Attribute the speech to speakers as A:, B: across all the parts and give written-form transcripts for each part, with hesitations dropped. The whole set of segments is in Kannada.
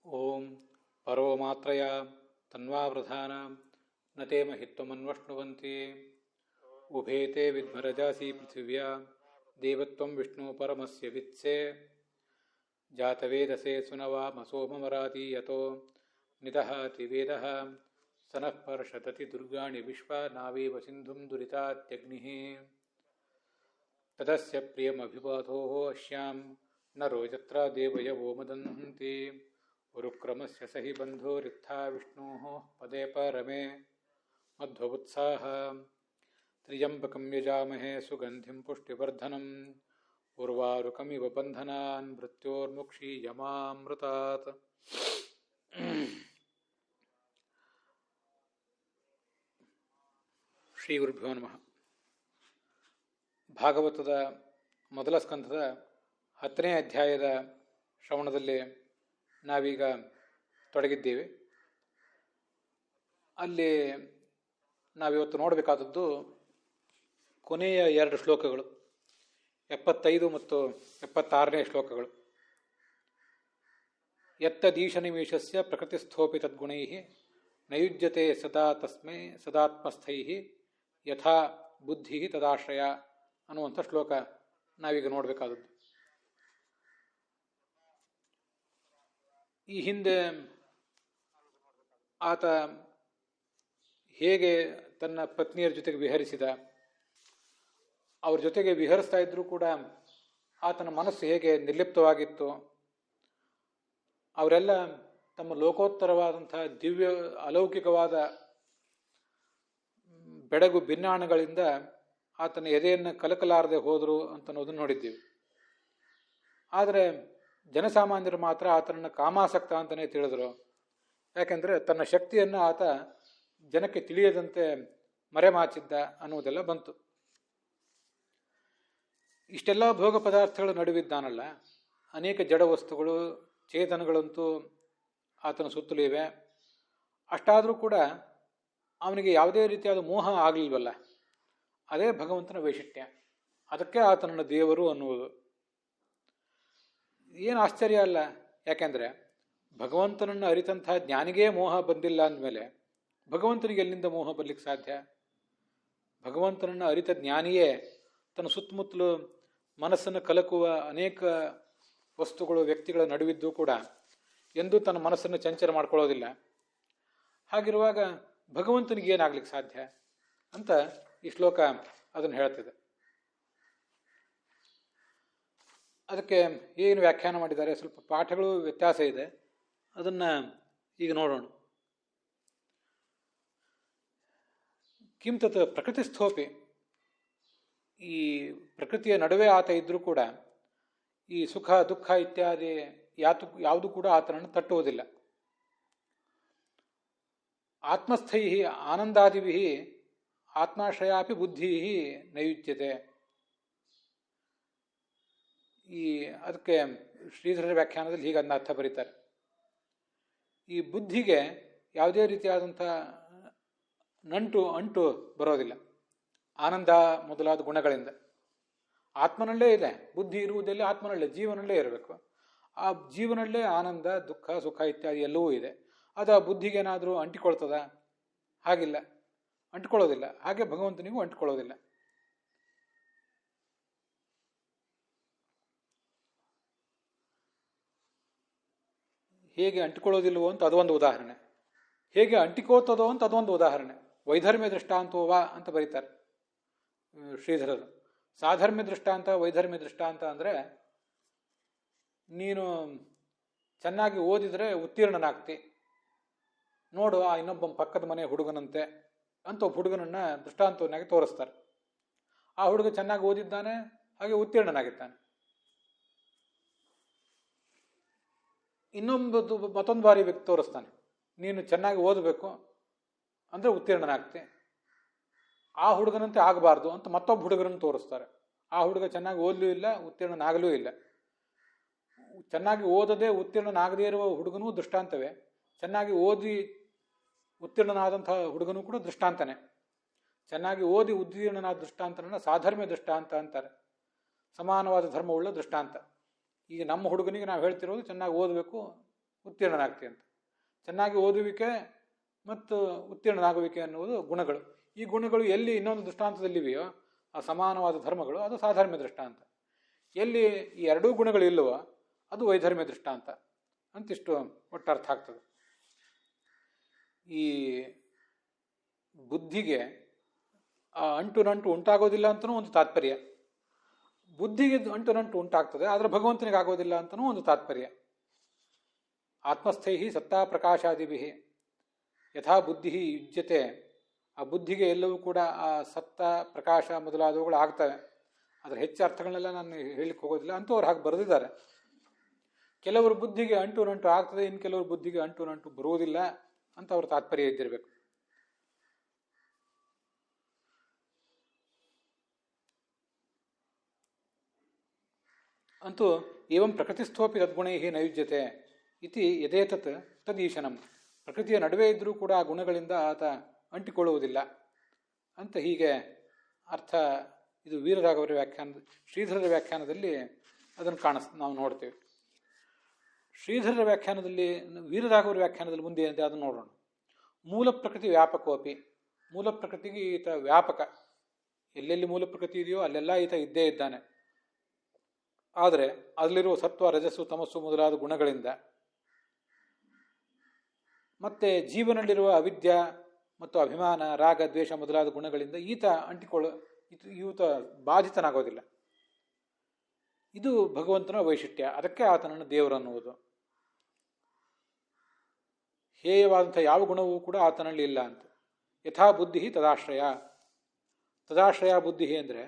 A: ಓಂ ಪರ್ವಮಾತ್ರಯ ತನ್ವಾವೃಧಾನ ನ ತೇ ಮಹಿತ್ವಮನ್ವಷ್ಣುವಂತೆ ಉಭೇತೆ ವಿದ್ಮರಜಾಸಿ ಪೃಥಿವ್ಯಾ ದೇವತ್ವಂ ವಿಷ್ಣು ಪರಮಸ್ಯ ವಿತ್ಸೆ ಜಾತವೇದಸೆ ಸುನವಾಮಸೋಮರಾತಿ ಯತೋ ನಿದಹಾತಿ ವೇದಃ ಸನಃ ಪರ್ಷತತಿ ದುರ್ಗಾಣಿ ವಿಶ್ವ ನಾವೇವ ಸಿಂಧುಂ ದುರಿತಾತ್ಯಗ್ನಿಃ ತದಸ್ಯ ಪ್ರಿಯಮಭಿಪಾತೋ ಅಶ್ಯಾಂ ನರೋ ಯತ್ರ ದೇವಯವೋ ಮದಂತಿ ಉರುಕ್ರಮಸ್ಯ ಸಹಿ ಬಂಧೋ ರಿತ್ಥಾ ವಿಷ್ಣೋಃ ಪದೇ ಪರಮೇ ಮಧ್ವೋತ್ಸಾಹ ತ್ರ್ಯಂಬಕಂ ಯಜಾಮಹೇ ಸುಗಂಧಿಂ ಪುಷ್ಟಿವರ್ಧನಂ ಉರ್ವಾರುಕಮಿವ ಬಂಧನಾನ್ ಮೃತ್ಯೋರ್ಮುಕ್ಷೀಯಮಾಮೃತಾತ್. ಶ್ರೀ ಗುರುಭ್ಯೋ ನಮಃ. ಭಾಗವತದ ಮೊದಲ ಸ್ಕಂಧದ 10ನೇ ಅಧ್ಯಾಯದ ಶ್ರವಣದಲ್ಲಿ ನಾವೀಗ ತೊಡಗಿದ್ದೇವೆ. ಅಲ್ಲಿ ನಾವಿವತ್ತು ನೋಡಬೇಕಾದದ್ದು ಕೊನೆಯ 2 ಶ್ಲೋಕಗಳು, 75 ಮತ್ತು 76ನೇ ಶ್ಲೋಕಗಳು. ಯತ್ತದೀಶನಿಮೀಶಸ್ಯ ಪ್ರಕೃತಿಸ್ಥೋಪಿ ತದ್ಗುಣೈಃ ನಯುಜ್ಯತೆ ಸದಾ ತಸ್ಮೈ ಸದಾತ್ಮಸ್ಥೈಃ ಯಥಾ ಬುದ್ಧಿ ತದಾಶ್ರಯ ಅನ್ನುವಂಥ ಶ್ಲೋಕ ನಾವೀಗ ನೋಡಬೇಕಾದದ್ದು. ಈ ಹಿಂದೆ ಆತ ಹೇಗೆ ತನ್ನ ಪತ್ನಿಯರ ಜೊತೆಗೆ ವಿಹರಿಸಿದ, ಅವ್ರ ಜೊತೆಗೆ ವಿಹರಿಸ್ತಾ ಇದ್ರೂ ಕೂಡ ಆತನ ಮನಸ್ಸು ಹೇಗೆ ನಿರ್ಲಿಪ್ತವಾಗಿತ್ತು, ಅವರೆಲ್ಲ ತಮ್ಮ ಲೋಕೋತ್ತರವಾದಂಥ ದಿವ್ಯ ಅಲೌಕಿಕವಾದ ಬೆಡಗು ಭಿನ್ನಾಣಗಳಿಂದ ಆತನ ಎದೆಯನ್ನು ಕಲಕಲಾರದೆ ಹೋದರು ಅಂತನ್ನೋದನ್ನು ನೋಡಿದ್ದೀವಿ. ಆದರೆ ಜನಸಾಮಾನ್ಯರು ಮಾತ್ರ ಆತನನ್ನು ಕಾಮಾಸಕ್ತ ಅಂತಲೇ ತಿಳಿದರು. ಯಾಕೆಂದರೆ ತನ್ನ ಶಕ್ತಿಯನ್ನು ಆತ ಜನಕ್ಕೆ ತಿಳಿಯದಂತೆ ಮರೆಮಾಚಿದ್ದ ಅನ್ನುವುದೆಲ್ಲ ಬಂತು. ಇಷ್ಟೆಲ್ಲ ಭೋಗ ಪದಾರ್ಥಗಳ ನಡುವಿದ್ದಾನಲ್ಲ, ಅನೇಕ ಜಡ ವಸ್ತುಗಳು ಚೇತನಗಳಂತೂ ಆತನ ಸುತ್ತಲೂ ಇವೆ. ಅಷ್ಟಾದರೂ ಕೂಡ ಅವನಿಗೆ ಯಾವುದೇ ರೀತಿಯಾದ ಮೋಹ ಆಗಲಿಲ್ವಲ್ಲ, ಅದೇ ಭಗವಂತನ ವೈಶಿಷ್ಟ್ಯ. ಅದಕ್ಕೆ ಆತನನ್ನು ದೇವರು ಅನ್ನುವುದು ಏನು ಆಶ್ಚರ್ಯ ಅಲ್ಲ. ಯಾಕೆಂದರೆ ಭಗವಂತನನ್ನು ಅರಿತಂಥ ಜ್ಞಾನಿಗೇ ಮೋಹ ಬಂದಿಲ್ಲ ಅಂದಮೇಲೆ ಭಗವಂತನಿಗೆ ಎಲ್ಲಿಂದ ಮೋಹ ಬರಲಿಕ್ಕೆ ಸಾಧ್ಯ? ಭಗವಂತನನ್ನು ಅರಿತ ಜ್ಞಾನಿಯೇ ತನ್ನ ಸುತ್ತಮುತ್ತಲು ಮನಸ್ಸನ್ನು ಕಲಕುವ ಅನೇಕ ವಸ್ತುಗಳು ವ್ಯಕ್ತಿಗಳ ನಡುವಿದ್ದು ಕೂಡ ಎಂದೂ ತನ್ನ ಮನಸ್ಸನ್ನು ಚಂಚಲ ಮಾಡ್ಕೊಳ್ಳೋದಿಲ್ಲ. ಹಾಗಿರುವಾಗ ಭಗವಂತನಿಗೆ ಏನಾಗ್ಲಿಕ್ಕೆ ಸಾಧ್ಯ ಅಂತ ಈ ಶ್ಲೋಕ ಅದನ್ನು ಹೇಳ್ತಿದೆ. ಅದಕ್ಕೆ ಏನು ವ್ಯಾಖ್ಯಾನ ಮಾಡಿದ್ದಾರೆ, ಸ್ವಲ್ಪ ಪಾಠಗಳು ವ್ಯತ್ಯಾಸ ಇದೆ, ಅದನ್ನು ಈಗ ನೋಡೋಣ. ಕಿಂ ತತ್ ಪ್ರಕೃತಿಸ್ಥೋಪಿ, ಈ ಪ್ರಕೃತಿಯ ನಡುವೆ ಆತ ಇದ್ದರೂ ಕೂಡ ಈ ಸುಖ ದುಃಖ ಇತ್ಯಾದಿ ಯಾವುದು ಕೂಡ ಆತನನ್ನು ತಟ್ಟುವುದಿಲ್ಲ. ಆತ್ಮಸ್ಥೈ ಆನಂದಾದಿಭಿ ಆತ್ಮಾಶ್ರಯಾಪಿ ಬುದ್ಧಿ ನೈಯುಜ್ಯತೆ. ಈ ಅದಕ್ಕೆ ಶ್ರೀಧರ ವ್ಯಾಖ್ಯಾನದಲ್ಲಿ ಹೀಗೆ ಅದನ್ನ ಅರ್ಥ ಬರೀತಾರೆ. ಈ ಬುದ್ಧಿಗೆ ಯಾವುದೇ ರೀತಿಯಾದಂಥ ಅಂಟು ಬರೋದಿಲ್ಲ ಆನಂದ ಮೊದಲಾದ ಗುಣಗಳಿಂದ. ಆತ್ಮನಲ್ಲೇ ಇದೆ ಬುದ್ಧಿ, ಇರುವುದೆಲ್ಲ ಆತ್ಮನಲ್ಲೇ, ಜೀವನಲ್ಲೇ ಇರಬೇಕು. ಆ ಜೀವನಲ್ಲೇ ಆನಂದ ದುಃಖ ಸುಖ ಇತ್ಯಾದಿ ಎಲ್ಲವೂ ಇದೆ. ಅದು ಆ ಬುದ್ಧಿಗೇನಾದರೂ ಅಂಟಿಕೊಳ್ತದ? ಹಾಗಿಲ್ಲ, ಅಂಟ್ಕೊಳ್ಳೋದಿಲ್ಲ. ಹಾಗೆ ಭಗವಂತನಿಗೂ ಅಂಟ್ಕೊಳ್ಳೋದಿಲ್ಲ. ಹೇಗೆ ಅಂಟಿಕೊಳ್ಳೋದಿಲ್ವೋ ಅಂತ ಅದೊಂದು ಉದಾಹರಣೆ, ಹೇಗೆ ಅಂಟಿಕೋತದೋ ಅಂತ ಅದೊಂದು ಉದಾಹರಣೆ. ವೈಧರ್ಮ್ಯ ದೃಷ್ಟಾಂತೋವಾ ಅಂತ ಬರೀತಾರೆ ಶ್ರೀಧರರು. ಸಾಧರ್ಮ್ಯ ದೃಷ್ಟಾಂತ, ವೈಧರ್ಮ್ಯ ದೃಷ್ಟಾಂತ ಅಂದರೆ ನೀನು ಚೆನ್ನಾಗಿ ಓದಿದರೆ ಉತ್ತೀರ್ಣನಾಗ್ತಿ, ನೋಡು ಆ ಇನ್ನೊಬ್ಬ ಪಕ್ಕದ ಮನೆ ಹುಡುಗನಂತೆ ಅಂತ ಒಬ್ಬ ಹುಡುಗನನ್ನು ದೃಷ್ಟಾಂತವನ್ನಾಗಿ ತೋರಿಸ್ತಾರೆ. ಆ ಹುಡುಗ ಚೆನ್ನಾಗಿ ಓದಿದ್ದಾನೆ, ಹಾಗೆ ಉತ್ತೀರ್ಣನಾಗಿದ್ದಾನೆ. ಮತ್ತೊಂದು ಬಾರಿ ವ್ಯಕ್ತಿ ತೋರಿಸ್ತಾನೆ, ನೀನು ಚೆನ್ನಾಗಿ ಓದಬೇಕು ಅಂದರೆ ಉತ್ತೀರ್ಣನಾಗ್ತಿ, ಆ ಹುಡುಗನಂತೆ ಆಗಬಾರ್ದು ಅಂತ ಮತ್ತೊಬ್ಬ ಹುಡುಗರನ್ನು ತೋರಿಸ್ತಾರೆ. ಆ ಹುಡುಗ ಚೆನ್ನಾಗಿ ಓದಲೂ ಇಲ್ಲ, ಉತ್ತೀರ್ಣನಾಗಲೂ ಇಲ್ಲ. ಚೆನ್ನಾಗಿ ಓದದೆ ಉತ್ತೀರ್ಣನಾಗದೇ ಇರುವ ಹುಡುಗನೂ ದೃಷ್ಟಾಂತವೇ, ಚೆನ್ನಾಗಿ ಓದಿ ಉತ್ತೀರ್ಣನಾದಂತಹ ಹುಡುಗನೂ ಕೂಡ ದೃಷ್ಟಾಂತನೇ. ಚೆನ್ನಾಗಿ ಓದಿ ಉತ್ತೀರ್ಣನಾದ ದೃಷ್ಟಾಂತನ ಸಾಧರ್ಮ್ಯ ದೃಷ್ಟಾಂತ ಅಂತಾರೆ, ಸಮಾನವಾದ ಧರ್ಮವುಳ್ಳ ದೃಷ್ಟಾಂತ. ಈಗ ನಮ್ಮ ಹುಡುಗನಿಗೆ ನಾವು ಹೇಳ್ತಿರೋದು ಚೆನ್ನಾಗಿ ಓದಬೇಕು, ಉತ್ತೀರ್ಣನಾಗ್ತಿ ಅಂತ. ಚೆನ್ನಾಗಿ ಓದುವಿಕೆ ಮತ್ತು ಉತ್ತೀರ್ಣನಾಗುವಿಕೆ ಅನ್ನುವುದು ಗುಣಗಳು. ಈ ಗುಣಗಳು ಎಲ್ಲಿ ಇನ್ನೊಂದು ದೃಷ್ಟಾಂತದಲ್ಲಿವೆಯೋ ಆ ಸಮಾನವಾದ ಧರ್ಮಗಳು, ಅದು ಸಾಧರ್ಮ್ಯ ದೃಷ್ಟಾಂತ. ಎಲ್ಲಿ ಈ ಎರಡೂ ಗುಣಗಳು ಇಲ್ಲವೋ ಅದು ವೈಧರ್ಮ್ಯ ದೃಷ್ಟಾಂತ ಅಂತಿಷ್ಟು ಒಟ್ಟರ್ಥ ಆಗ್ತದೆ. ಈ ಬುದ್ಧಿಗೆ ಆ ಅಂಟು ನಂಟು ಉಂಟಾಗೋದಿಲ್ಲ ಅಂತಲೂ ಒಂದು ತಾತ್ಪರ್ಯ. ಬುದ್ಧಿಗೆ ಅಂಟು ನಂಟು ಉಂಟಾಗ್ತದೆ, ಆದರೆ ಭಗವಂತನಿಗೆ ಆಗೋದಿಲ್ಲ ಅಂತಲೂ ಒಂದು ತಾತ್ಪರ್ಯ. ಆತ್ಮಸ್ಥೈ ಸತ್ತಾ ಪ್ರಕಾಶಾದಿಭಿ ಯಥಾ ಬುದ್ಧಿ ಯುಜ್ಯತೆ. ಆ ಬುದ್ಧಿಗೆ ಎಲ್ಲವೂ ಕೂಡ ಆ ಸತ್ತ ಪ್ರಕಾಶ ಮೊದಲಾದವುಗಳು ಆಗ್ತವೆ. ಅದರ ಹೆಚ್ಚು ಅರ್ಥಗಳನ್ನೆಲ್ಲ ನಾನು ಹೇಳಲಿಕ್ಕೆ ಹೋಗೋದಿಲ್ಲ, ಅಂಥವ್ರು ಹಾಗೆ ಬರೆದಿದ್ದಾರೆ. ಕೆಲವರು ಬುದ್ಧಿಗೆ ಅಂಟು ನಂಟು ಆಗ್ತದೆ, ಇನ್ನು ಕೆಲವರು ಬುದ್ಧಿಗೆ ಅಂಟು ನಂಟು ಬರುವುದಿಲ್ಲ ಅಂತ ಅವ್ರ ತಾತ್ಪರ್ಯ ಇದ್ದಿರಬೇಕು. ಅಂತೂ ಏವಂ ಪ್ರಕೃತಿಸ್ಥೋಪಿ ತದ್ಗುಣೈ ನೈಯುಜ್ಯತೆ ಇತಿ ಯಥೇತತ್ ತದೀಶನಂ. ಪ್ರಕೃತಿಯ ನಡುವೆ ಇದ್ದರೂ ಕೂಡ ಆ ಗುಣಗಳಿಂದ ಆತ ಅಂಟಿಕೊಳ್ಳುವುದಿಲ್ಲ ಅಂತ ಹೀಗೆ ಅರ್ಥ. ಇದು ವೀರರಾಘವರ ವ್ಯಾಖ್ಯಾನದ, ಶ್ರೀಧರರ ವ್ಯಾಖ್ಯಾನದಲ್ಲಿ ಅದನ್ನು ನಾವು ನೋಡ್ತೇವೆ. ಶ್ರೀಧರರ ವ್ಯಾಖ್ಯಾನದಲ್ಲಿ, ವೀರರಾಘವರ ವ್ಯಾಖ್ಯಾನದಲ್ಲಿ ಮುಂದೆ ಏನಿದೆ ಅದನ್ನು ನೋಡೋಣ. ಮೂಲ ಪ್ರಕೃತಿ ವ್ಯಾಪಕೋಪಿ. ಮೂಲ ಪ್ರಕೃತಿಗೆ ಈತ ವ್ಯಾಪಕ. ಎಲ್ಲೆಲ್ಲಿ ಮೂಲ ಪ್ರಕೃತಿ ಇದೆಯೋ ಅಲ್ಲೆಲ್ಲ ಈತ ಇದ್ದೇ ಇದ್ದಾನೆ. ಆದರೆ ಅದರಲ್ಲಿರುವ ಸತ್ವ, ರಜಸ್ಸು, ತಮಸ್ಸು ಮೊದಲಾದ ಗುಣಗಳಿಂದ, ಮತ್ತೆ ಜೀವನದಲ್ಲಿರುವ ಅವಿದ್ಯಾ ಮತ್ತು ಅಭಿಮಾನ, ರಾಗ, ದ್ವೇಷ ಮೊದಲಾದ ಗುಣಗಳಿಂದ ಈತ ಈತ ಬಾಧಿತನಾಗೋದಿಲ್ಲ. ಇದು ಭಗವಂತನ ವೈಶಿಷ್ಟ್ಯ. ಅದಕ್ಕೆ ಆತನನ್ನು ದೇವರು ಅನ್ನುವುದು. ಹೇಯವಾದಂಥ ಯಾವ ಗುಣವೂ ಕೂಡ ಆತನಲ್ಲಿ ಇಲ್ಲ ಅಂತ. ಯಥಾ ಬುದ್ಧಿ ತದಾಶ್ರಯ. ತದಾಶ್ರಯ ಬುದ್ಧಿ ಅಂದರೆ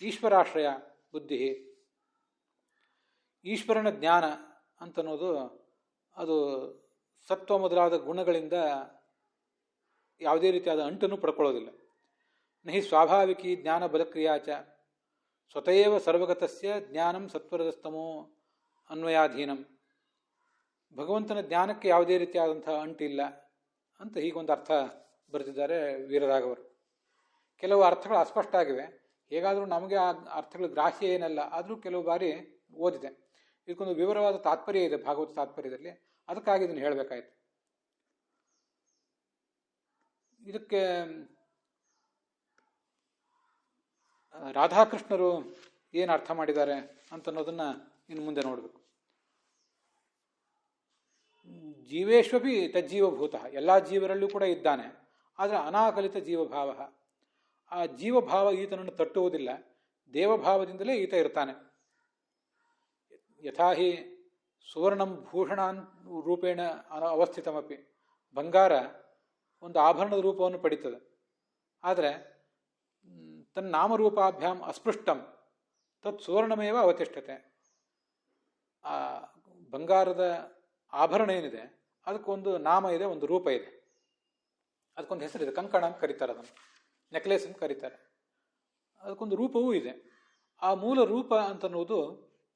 A: ಈಶ್ವರಾಶ್ರಯ ಬುದ್ಧಿ. ಈಶ್ವರನ ಜ್ಞಾನ ಅಂತನ್ನೋದು ಅದು ಸತ್ವ ಮೊದಲಾದ ಗುಣಗಳಿಂದ ಯಾವುದೇ ರೀತಿಯಾದ ಅಂಟನ್ನು ಪಡ್ಕೊಳ್ಳೋದಿಲ್ಲ. ನಹಿ ಸ್ವಾಭಾವಿಕಿ ಜ್ಞಾನ ಬಲಕ್ರಿಯಾಚ ಸ್ವತಯೇವ ಸರ್ವಗತಸ್ಯ ಜ್ಞಾನಂ ಸತ್ವರಜಸ್ತಮೋ ಅನ್ವಯಾಧೀನಂ. ಭಗವಂತನ ಜ್ಞಾನಕ್ಕೆ ಯಾವುದೇ ರೀತಿಯಾದಂತಹ ಅಂಟಿಲ್ಲ ಅಂತ ಹೀಗೊಂದು ಅರ್ಥ ಬರೆದಿದ್ದಾರೆ ವೀರರಾಘವರು. ಕೆಲವು ಅರ್ಥಗಳು ಅಸ್ಪಷ್ಟ ಆಗಿವೆ. ಹೇಗಾದರೂ ನಮಗೆ ಆ ಅರ್ಥಗಳು ಗ್ರಾಹ್ಯ ಏನಲ್ಲ, ಆದರೂ ಕೆಲವು ಬಾರಿ ಓದಿದೆ. ಇದಕ್ಕೊಂದು ವಿವರವಾದ ತಾತ್ಪರ್ಯ ಇದೆ ಭಾಗವತ ತಾತ್ಪರ್ಯದಲ್ಲಿ, ಅದಕ್ಕಾಗಿ ಇದನ್ನು ಹೇಳಬೇಕಾಯ್ತು. ಇದಕ್ಕೆ ರಾಧಾಕೃಷ್ಣರು ಏನು ಅರ್ಥ ಮಾಡಿದ್ದಾರೆ ಅಂತನ್ನೋದನ್ನು ಇನ್ನು ಮುಂದೆ ನೋಡಬೇಕು. ಜೀವೇಶ್ವಪಿ ತಜ್ಜೀವಭೂತ. ಎಲ್ಲ ಜೀವರಲ್ಲೂ ಕೂಡ ಇದ್ದಾನೆ, ಆದರೆ ಅನಾಕಲಿತ ಜೀವಭಾವ. ಆ ಜೀವಭಾವ ಈತನನ್ನು ತಟ್ಟುವುದಿಲ್ಲ, ದೇವಭಾವದಿಂದಲೇ ಈತ ಇರ್ತಾನೆ. ಯಥಾ ಹಿ ಸುವರ್ಣಂ ಭೂಷಣಾನ್ ರೂಪೇಣ ಅವಸ್ಥಿತಮಪಿ. ಬಂಗಾರ ಒಂದು ಆಭರಣದ ರೂಪವನ್ನು ಪಡೀತದೆ, ಆದರೆ ತನ್ನ ನಾಮರೂಪಾಭ್ಯಾಂ ಅಸ್ಪೃಷ್ಟಂ ತತ್ ಸುವರ್ಣಮೇವ ಅವತಿಷ್ಠತೆ. ಆ ಬಂಗಾರದ ಆಭರಣ ಏನಿದೆ ಅದಕ್ಕೊಂದು ನಾಮ ಇದೆ, ಒಂದು ರೂಪ ಇದೆ, ಅದಕ್ಕೊಂದು ಹೆಸರಿದೆ. ಕಂಕಣ ಅಂತ ಕರೀತಾರೆ, ಅದನ್ನು ನೆಕ್ಲೆಸ್ ಅಂತ ಕರೀತಾರೆ. ಅದಕ್ಕೊಂದು ರೂಪವೂ ಇದೆ. ಆ ಮೂಲ ರೂಪ ಅಂತನ್ನುವುದು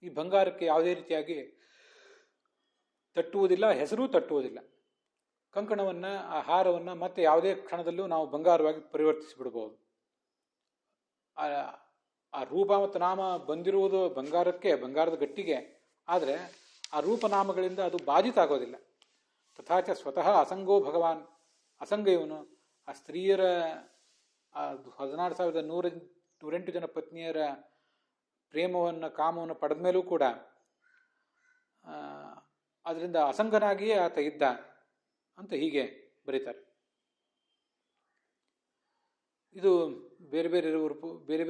A: ಈ ಬಂಗಾರಕ್ಕೆ ಯಾವುದೇ ರೀತಿಯಾಗಿ ತಟ್ಟುವುದಿಲ್ಲ, ಹೆಸರೂ ತಟ್ಟುವುದಿಲ್ಲ. ಕಂಕಣವನ್ನು, ಆ ಹಾರವನ್ನು ಮತ್ತೆ ಯಾವುದೇ ಕ್ಷಣದಲ್ಲೂ ನಾವು ಬಂಗಾರವಾಗಿ ಪರಿವರ್ತಿಸಿಬಿಡ್ಬೋದು. ಆ ರೂಪ ಮತ್ತು ನಾಮ ಬಂದಿರುವುದು ಬಂಗಾರಕ್ಕೆ, ಬಂಗಾರದ ಗಟ್ಟಿಗೆ. ಆದರೆ ಆ ರೂಪನಾಮಗಳಿಂದ ಅದು ಬಾಧಿತ ಆಗೋದಿಲ್ಲ. ತಥಾಚ ಸ್ವತಃ ಅಸಂಗೋ ಭಗವಾನ್. ಅಸಂಗ ಇವನು. ಆ ಸ್ತ್ರೀಯರ 14,108 ಜನ ಪತ್ನಿಯರ ಪ್ರೇಮವನ್ನು, ಕಾಮವನ್ನು ಪಡೆದ ಮೇಲೂ ಕೂಡ ಅದರಿಂದ ಅಸಂಗನಾಗಿಯೇ ಆತ ಇದ್ದ ಅಂತ ಹೀಗೆ ಬರೀತಾರೆ. ಇದು ಬೇರೆ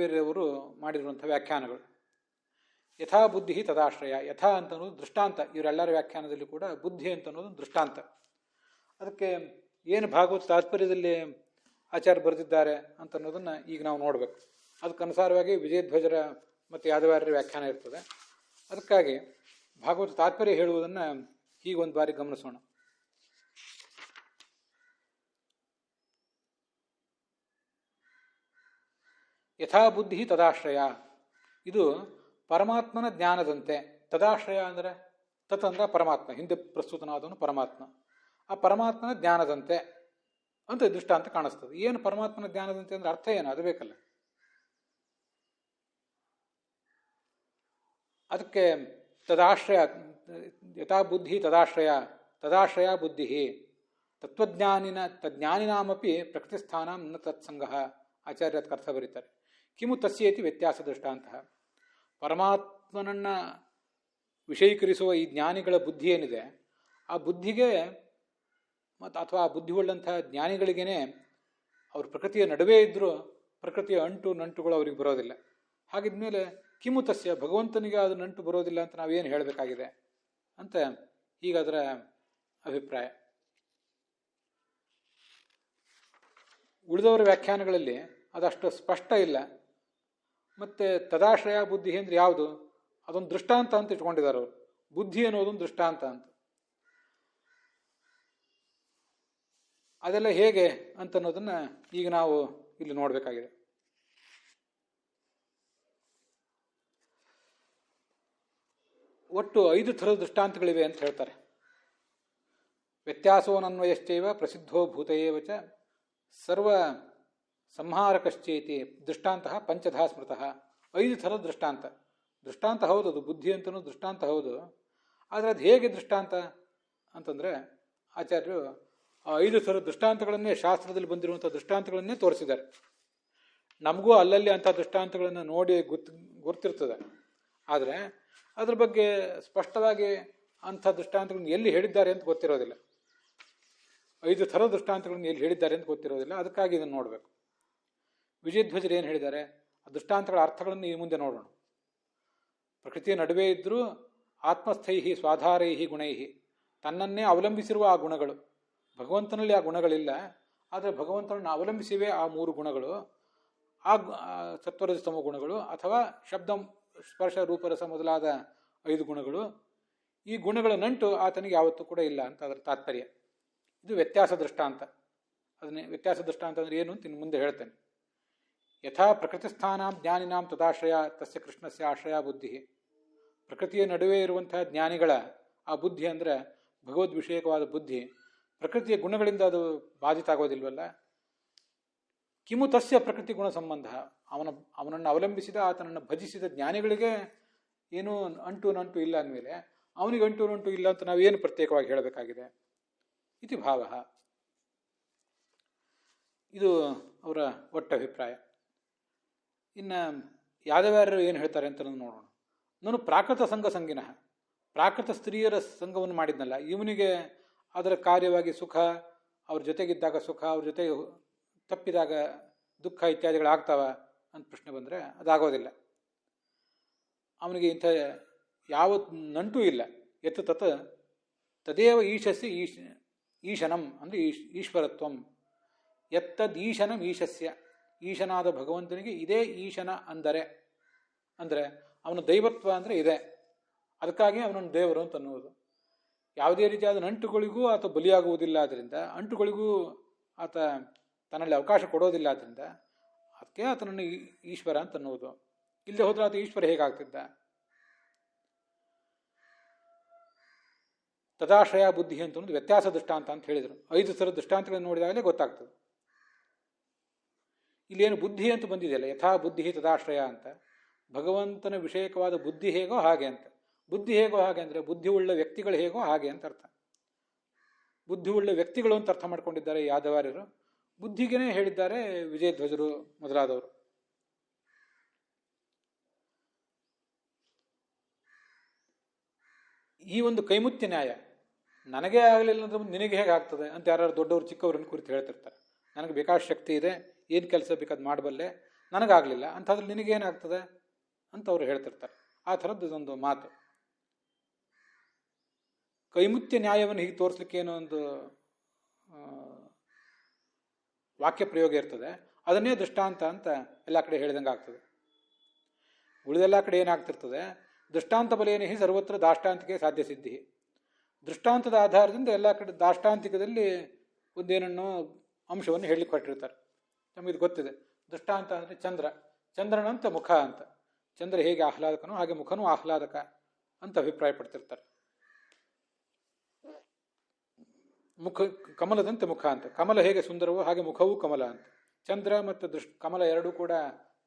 A: ಬೇರೆಯವರು ಮಾಡಿರುವಂಥ ವ್ಯಾಖ್ಯಾನಗಳು. ಯಥಾ ಬುದ್ಧಿ ತದಾಶ್ರಯ. ಯಥಾ ಅಂತನ್ನೋದು ದೃಷ್ಟಾಂತ. ಇವರೆಲ್ಲರ ವ್ಯಾಖ್ಯಾನದಲ್ಲಿ ಕೂಡ ಬುದ್ಧಿ ಅಂತನ್ನೋದು ದೃಷ್ಟಾಂತ. ಅದಕ್ಕೆ ಏನು ಭಾಗವತ ತಾತ್ಪರ್ಯದಲ್ಲಿ ಆಚಾರ್ಯ ಬರೆದಿದ್ದಾರೆ ಅಂತನ್ನೋದನ್ನು ಈಗ ನಾವು ನೋಡಬೇಕು. ಅದಕ್ಕನುಸಾರವಾಗಿ ವಿಜಯಧ್ವಜರ ಮತ್ತು ಯಾದವಾರ್ಯರ ವ್ಯಾಖ್ಯಾನ ಇರ್ತದೆ. ಅದಕ್ಕಾಗಿ ಭಾಗವತ ತಾತ್ಪರ್ಯ ಹೇಳುವುದನ್ನು ಹೀಗೊಂದು ಬಾರಿ ಗಮನಿಸೋಣ. ಯಥಾ ಬುದ್ಧಿ ತದಾಶ್ರಯ. ಇದು ಪರಮಾತ್ಮನ ಜ್ಞಾನದಂತೆ. ತದಾಶ್ರಯ ಅಂದರೆ ತತ್ ಅಂದರೆ ಪರಮಾತ್ಮ, ಹಿಂದೆ ಪ್ರಸ್ತುತನಾದವನು ಪರಮಾತ್ಮ. ಆ ಪರಮಾತ್ಮನ ಜ್ಞಾನದಂತೆ ಅಂತ ದೃಷ್ಟಾಂತ ಕಾಣಿಸ್ತದೆ. ಏನು ಪರಮಾತ್ಮನ ಜ್ಞಾನದಂತೆ ಅಂದರೆ ಅರ್ಥ ಏನು? ಅದು ಬೇಕಲ್ಲ. ಅದಕ್ಕೆ ತದಾಶ್ರಯ, ಯಥಾ ಬುದ್ಧಿ ತದಾಶ್ರಯ, ತದಾಶ್ರಯ ಬುದ್ಧಿ ಜ್ಞಾನಿನಾಮಪಿ ಪ್ರಕೃತಿಸ್ಥಾನ ನ ತತ್ಸಂಗ. ಆಚಾರ್ಯ ಅದಕ್ಕೆ ಅರ್ಥ ಬರೀತಾರೆ. ಕಿಮು ತಸ್ಯೇತಿ ವ್ಯತ್ಯಾಸ ದೃಷ್ಟಾಂತ. ಪರಮಾತ್ಮನನ್ನು ವಿಷಯೀಕರಿಸುವ ಈ ಜ್ಞಾನಿಗಳ ಬುದ್ಧಿ ಏನಿದೆ, ಆ ಬುದ್ಧಿಗೆ ಮತ್ತು ಅಥವಾ ಆ ಬುದ್ಧಿ ಉಳ್ಳಂಥ ಜ್ಞಾನಿಗಳಿಗೇನೆ ಅವ್ರ ಪ್ರಕೃತಿಯ ನಡುವೆ ಇದ್ದರೂ ಪ್ರಕೃತಿಯ ಅಂಟು ನಂಟುಗಳು ಅವ್ರಿಗೆ ಬರೋದಿಲ್ಲ. ಹಾಗಿದ್ಮೇಲೆ ಕಿಮು ತಸ್ಯ, ಭಗವಂತನಿಗೆ ಅದು ನಂಟು ಬರೋದಿಲ್ಲ ಅಂತ ನಾವೇನು ಹೇಳಬೇಕಾಗಿದೆ ಅಂತ ಈಗ ಅದರ ಅಭಿಪ್ರಾಯ. ಉಳಿದವರ ವ್ಯಾಖ್ಯಾನಗಳಲ್ಲಿ ಅದಷ್ಟು ಸ್ಪಷ್ಟ ಇಲ್ಲ. ಮತ್ತು ತದಾಶ್ರಯ ಬುದ್ಧಿ ಅಂದರೆ ಯಾವುದು? ಅದೊಂದು ದೃಷ್ಟಾಂತ ಅಂತ ಇಟ್ಕೊಂಡಿದ್ದಾರೆ ಅವರು. ಬುದ್ಧಿ ಅನ್ನೋದೊಂದು ದೃಷ್ಟಾಂತ ಅಂತ. ಅದೆಲ್ಲ ಹೇಗೆ ಅಂತನ್ನೋದನ್ನು ಈಗ ನಾವು ಇಲ್ಲಿ ನೋಡಬೇಕಾಗಿದೆ. ಒಟ್ಟು 5 ಥರದ ದೃಷ್ಟಾಂತಗಳಿವೆ ಅಂತ ಹೇಳ್ತಾರೆ. ವ್ಯತ್ಯಾಸೋನನ್ವಯಶ್ಚೈವ ಪ್ರಸಿದ್ಧೋ ಭೂತಯೇವ ಚ ಸರ್ವ ಸಂಹಾರಕಶ್ಚೇತಿ ದೃಷ್ಟಾಂತ ಪಂಚಧಾ ಸ್ಮೃತಃ. 5 ಥರದ ದೃಷ್ಟಾಂತ. ದೃಷ್ಟಾಂತ ಹೌದು, ಅದು ಬುದ್ಧಿ ಅಂತಲೂ ದೃಷ್ಟಾಂತ ಹೌದು. ಆದರೆ ಅದು ಹೇಗೆ ದೃಷ್ಟಾಂತ ಅಂತಂದರೆ ಆಚಾರ್ಯರು ಆ 5 ಥರದ ದೃಷ್ಟಾಂತಗಳನ್ನೇ, ಶಾಸ್ತ್ರದಲ್ಲಿ ಬಂದಿರುವಂಥ ದೃಷ್ಟಾಂತಗಳನ್ನೇ ತೋರಿಸಿದ್ದಾರೆ. ನಮಗೂ ಅಲ್ಲಲ್ಲಿ ಅಂಥ ದೃಷ್ಟಾಂತಗಳನ್ನು ನೋಡಿ ಗುರ್ತಿರ್ತದೆ. ಆದರೆ ಅದ್ರ ಬಗ್ಗೆ ಸ್ಪಷ್ಟವಾಗಿ ಅಂಥ ದೃಷ್ಟಾಂತಗಳನ್ನು ಎಲ್ಲಿ ಹೇಳಿದ್ದಾರೆ ಅಂತ ಗೊತ್ತಿರೋದಿಲ್ಲ. 5 ಥರದ ದೃಷ್ಟಾಂತಗಳನ್ನು ಎಲ್ಲಿ ಹೇಳಿದ್ದಾರೆ ಅಂತ ಗೊತ್ತಿರೋದಿಲ್ಲ. ಅದಕ್ಕಾಗಿ ಇದನ್ನು ನೋಡಬೇಕು. ವಿಜಯಧ್ವಜರು ಏನು ಹೇಳಿದ್ದಾರೆ, ಆ ದೃಷ್ಟಾಂತಗಳ ಅರ್ಥಗಳನ್ನು ಈ ಮುಂದೆ ನೋಡೋಣ. ಪ್ರಕೃತಿಯ ನಡುವೆ ಇದ್ದರೂ ಆತ್ಮಸ್ಥೈಹಿ ಸ್ವಾಧಾರೈಹಿ ಗುಣೈಹಿ, ತನ್ನನ್ನೇ ಅವಲಂಬಿಸಿರುವ ಆ ಗುಣಗಳು. ಭಗವಂತನಲ್ಲಿ ಆ ಗುಣಗಳಿಲ್ಲ, ಆದರೆ ಭಗವಂತನನ್ನು ಅವಲಂಬಿಸಿವೆ ಆ 3 ಗುಣಗಳು, ಆ ಸತ್ವರಜಸ್ತಮ ಗುಣಗಳು, ಅಥವಾ ಶಬ್ದ ಸ್ಪರ್ಶ ರೂಪರಸ ಮೊದಲಾದ 5 ಗುಣಗಳು. ಈ ಗುಣಗಳ ನಂಟು ಆತನಿಗೆ ಯಾವತ್ತೂ ಕೂಡ ಇಲ್ಲ ಅಂತ ಅದರ ತಾತ್ಪರ್ಯ. ಇದು ವ್ಯತ್ಯಾಸ ದೃಷ್ಟಾಂತ. ಅದನ್ನೇ ವ್ಯತ್ಯಾಸ ದೃಷ್ಟಾಂತ ಅಂದರೆ ಏನು ಅಂತ ಇನ್ನು ಮುಂದೆ ಹೇಳ್ತೇನೆ. ಯಥಾ ಪ್ರಕೃತಿಸ್ಥಾನಾಂ ಜ್ಞಾನಿನಾಂ ತದಾಶ್ರಯ ತಸ್ಯ ಕೃಷ್ಣಸ್ಯ ಆಶ್ರಯ ಬುದ್ಧಿ. ಪ್ರಕೃತಿಯ ನಡುವೆ ಇರುವಂತಹ ಜ್ಞಾನಿಗಳ ಆ ಬುದ್ಧಿ ಅಂದರೆ ಭಗವದ್ ವಿಷಯಕವಾದ ಬುದ್ಧಿ, ಪ್ರಕೃತಿಯ ಗುಣಗಳಿಂದ ಅದು ಬಾಧಿತ ಆಗೋದಿಲ್ವಲ್ಲ. ಕಿಮು ತಸ್ಯ ಪ್ರಕೃತಿ ಗುಣ ಸಂಬಂಧ. ಅವನನ್ನು ಅವಲಂಬಿಸಿದ, ಆತನನ್ನು ಭಜಿಸಿದ ಜ್ಞಾನಿಗಳಿಗೆ ಏನೂ ಅಂಟು ನಂಟು ಇಲ್ಲ ಅಂದಮೇಲೆ ಅವನಿಗೆ ಅಂಟು ನಂಟು ಇಲ್ಲ ಅಂತ ನಾವೇನು ಪ್ರತ್ಯೇಕವಾಗಿ ಹೇಳಬೇಕಾಗಿದೆ? ಇತಿ ಭಾವ. ಇದು ಅವರ ಒಟ್ಟ ಅಭಿಪ್ರಾಯ. ಇನ್ನು ಯಾದವ್ಯಾರರು ಏನು ಹೇಳ್ತಾರೆ ಅಂತ ನೋಡೋಣ. ನಾನು ಪ್ರಾಕೃತ ಸಂಘ ಸಂಗಿನಃ, ಪ್ರಾಕೃತ ಸ್ತ್ರೀಯರ ಸಂಘವನ್ನು ಮಾಡಿದ್ನಲ್ಲ, ಇವನಿಗೆ ಅದರ ಕಾರ್ಯವಾಗಿ ಸುಖ, ಅವ್ರ ಜೊತೆಗಿದ್ದಾಗ ಸುಖ, ಅವ್ರ ಜೊತೆ ತಪ್ಪಿದಾಗ ದುಃಖ ಇತ್ಯಾದಿಗಳಾಗ್ತಾವ ಅಂತ ಪ್ರಶ್ನೆ ಬಂದರೆ ಅದಾಗೋದಿಲ್ಲ. ಅವನಿಗೆ ಇಂಥ ಯಾವ ನಂಟೂ ಇಲ್ಲ. ಎತ್ತು ತತ್ ತದೇವ ಈಶಸ್ಯ ಈಶನಂ ಅಂದರೆ ಈಶ್ವರತ್ವಂ. ಎತ್ತದೀಶನಂ ಈಶಸ್ಯ, ಈಶನಾದ ಭಗವಂತನಿಗೆ ಇದೇ ಈಶನ ಅಂದರೆ ಅವನ ದೈವತ್ವ ಅಂದರೆ ಇದೆ. ಅದಕ್ಕಾಗಿ ಅವನನ್ನು ದೇವರು ಅಂತ ಅನ್ನುವುದು. ಯಾವುದೇ ರೀತಿಯಾದ ನಂಟುಗಳಿಗೂ ಆತ ಬಲಿಯಾಗುವುದಿಲ್ಲ. ಆದ್ದರಿಂದ ಅಂಟುಗಳಿಗೂ ಆತ ತನ್ನಲ್ಲಿ ಅವಕಾಶ ಕೊಡೋದಿಲ್ಲ. ಆದ್ದರಿಂದ ಅದಕ್ಕೆ ಆತನನ್ನು ಈಶ್ವರ ಅಂತ ಅನ್ನುವುದು. ಇಲ್ಲದೆ ಹೋದ್ರೆ ಆತ ಈಶ್ವರ ಹೇಗಾಗ್ತಿದ್ದ? ತದಾಶ್ರಯ ಬುದ್ಧಿ ಅಂತ ಒಂದು ವ್ಯತ್ಯಾಸ ದೃಷ್ಟಾಂತ ಅಂತ ಹೇಳಿದರು. 5 ಥರದ ದೃಷ್ಟಾಂತಗಳನ್ನು ನೋಡಿದಾಗಲೇ ಗೊತ್ತಾಗ್ತದೆ. ಇಲ್ಲೇನು ಬುದ್ಧಿ ಅಂತ ಬಂದಿದೆಯಲ್ಲ, ಯಥಾ ಬುದ್ಧಿ ತದಾಶ್ರಯ ಅಂತ. ಭಗವಂತನ ವಿಷಯಕವಾದ ಬುದ್ಧಿ ಹೇಗೋ ಹಾಗೆ ಅಂತ. ಬುದ್ಧಿ ಹೇಗೋ ಹಾಗೆ ಅಂದರೆ ಬುದ್ಧಿ ಉಳ್ಳ ವ್ಯಕ್ತಿಗಳು ಹೇಗೋ ಹಾಗೆ ಅಂತ ಅರ್ಥ. ಬುದ್ಧಿ ಉಳ್ಳ ವ್ಯಕ್ತಿಗಳು ಅಂತ ಅರ್ಥ ಮಾಡ್ಕೊಂಡಿದ್ದಾರೆ ಯಾದವಾರ್ಯರು. ಬುದ್ಧಿಗೇನೆ ಹೇಳಿದ್ದಾರೆ ವಿಜಯಧ್ವಜರು ಮೊದಲಾದವರು. ಈ ಒಂದು ಕೈಮುತ್ಯ ನ್ಯಾಯ, ನನಗೇ ಆಗಲಿಲ್ಲ ಅಂದ್ರೆ ನಿನಗೆ ಹೇಗೆ ಆಗ್ತದೆ ಅಂತ ಯಾರು ದೊಡ್ಡವರು ಚಿಕ್ಕವರನ್ನು ಕುರಿತು ಹೇಳ್ತಿರ್ತಾರೆ. ನನಗೆ ಬೇಕಾದ ಶಕ್ತಿ ಇದೆ, ಏನು ಕೆಲಸ ಬೇಕಾದ್ ಮಾಡಬಲ್ಲೆ, ನನಗಾಗಲಿಲ್ಲ ಅಂಥದ್ರಲ್ಲಿ ನಿನಗೇನಾಗ್ತದೆ ಅಂತ ಅವರು ಹೇಳ್ತಿರ್ತಾರೆ. ಆ ಥರದ್ದು ಇದೊಂದು ಮಾತು. ಕೈಮುತ್ಯ ನ್ಯಾಯವನ್ನು ಹೀಗೆ ತೋರಿಸ್ಲಿಕ್ಕೆ ಏನೋ ಒಂದು ವಾಕ್ಯ ಪ್ರಯೋಗ ಇರ್ತದೆ. ಅದನ್ನೇ ದೃಷ್ಟಾಂತ ಅಂತ ಎಲ್ಲ ಕಡೆ ಹೇಳಿದಂಗೆ ಆಗ್ತದೆ. ಉಳಿದೆಲ್ಲ ಕಡೆ ಏನಾಗ್ತಿರ್ತದೆ, ದೃಷ್ಟಾಂತ ಬಲೇನಿಹಿ ಸರ್ವತ್ರ ದಾಷ್ಟಾಂತಿಕೆ ಸಾಧ್ಯ ಸಿದ್ಧಿ. ದೃಷ್ಟಾಂತದ ಆಧಾರದಿಂದ ಎಲ್ಲ ಕಡೆ ದಾಷ್ಟಾಂತಿಕದಲ್ಲಿ ಒಂದೇನನ್ನೋ ಅಂಶವನ್ನು ಹೇಳಲಿಕ್ಕೆ ಹೊರಟಿರ್ತಾರೆ. ನಮಗಿದು ಗೊತ್ತಿದೆ. ದೃಷ್ಟಾಂತ ಅಂದರೆ ಚಂದ್ರ, ಚಂದ್ರನಂತ ಮುಖ ಅಂತ. ಚಂದ್ರ ಹೇಗೆ ಆಹ್ಲಾದಕನೋ ಹಾಗೆ ಮುಖನೂ ಆಹ್ಲಾದಕ ಅಂತ ಅಭಿಪ್ರಾಯ ಪಡ್ತಿರ್ತಾರೆ. ಮುಖ ಕಮಲದಂತೆ ಮುಖ ಅಂತ. ಕಮಲ ಹೇಗೆ ಸುಂದರವೋ ಹಾಗೆ ಮುಖವೂ ಕಮಲ ಅಂತ. ಚಂದ್ರ ಮತ್ತು ಕಮಲ ಎರಡೂ ಕೂಡ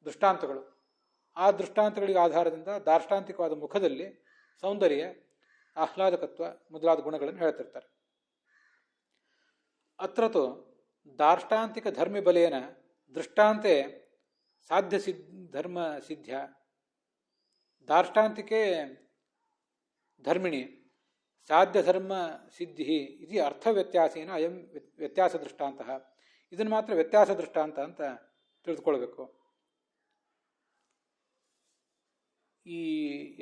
A: ದೃಷ್ಟಾಂತಗಳು. ಆ ದೃಷ್ಟಾಂತಗಳಿಗೆ ಆಧಾರದಿಂದ ದಾಷ್ಟಾಂತಿಕವಾದ ಮುಖದಲ್ಲಿ ಸೌಂದರ್ಯ, ಆಹ್ಲಾದಕತ್ವ ಮೊದಲಾದ ಗುಣಗಳನ್ನು ಹೇಳ್ತಿರ್ತಾರೆ. ಅತ್ರತು ದಾರ್ಷ್ಟಾಂತಿಕ ಧರ್ಮಿಬಲೇನ ದೃಷ್ಟಾಂತೆ ಸಾಧ್ಯ ಧರ್ಮ ಸಿದ್ಧ್ಯ ದಾರ್ಷ್ಟಾಂತಿಕೆ ಧರ್ಮಿಣಿ ಸಾಧ್ಯ ಧರ್ಮ ಸಿದ್ಧಿ ಇದು ಅರ್ಥ ವ್ಯತ್ಯಾಸೇನ ಅಯಂ ವ್ಯತ್ಯಾಸ ದೃಷ್ಟಾಂತ. ಇದನ್ನು ಮಾತ್ರ ವ್ಯತ್ಯಾಸ ದೃಷ್ಟಾಂತ ಅಂತ ತಿಳಿದುಕೊಳ್ಬೇಕು. ಈ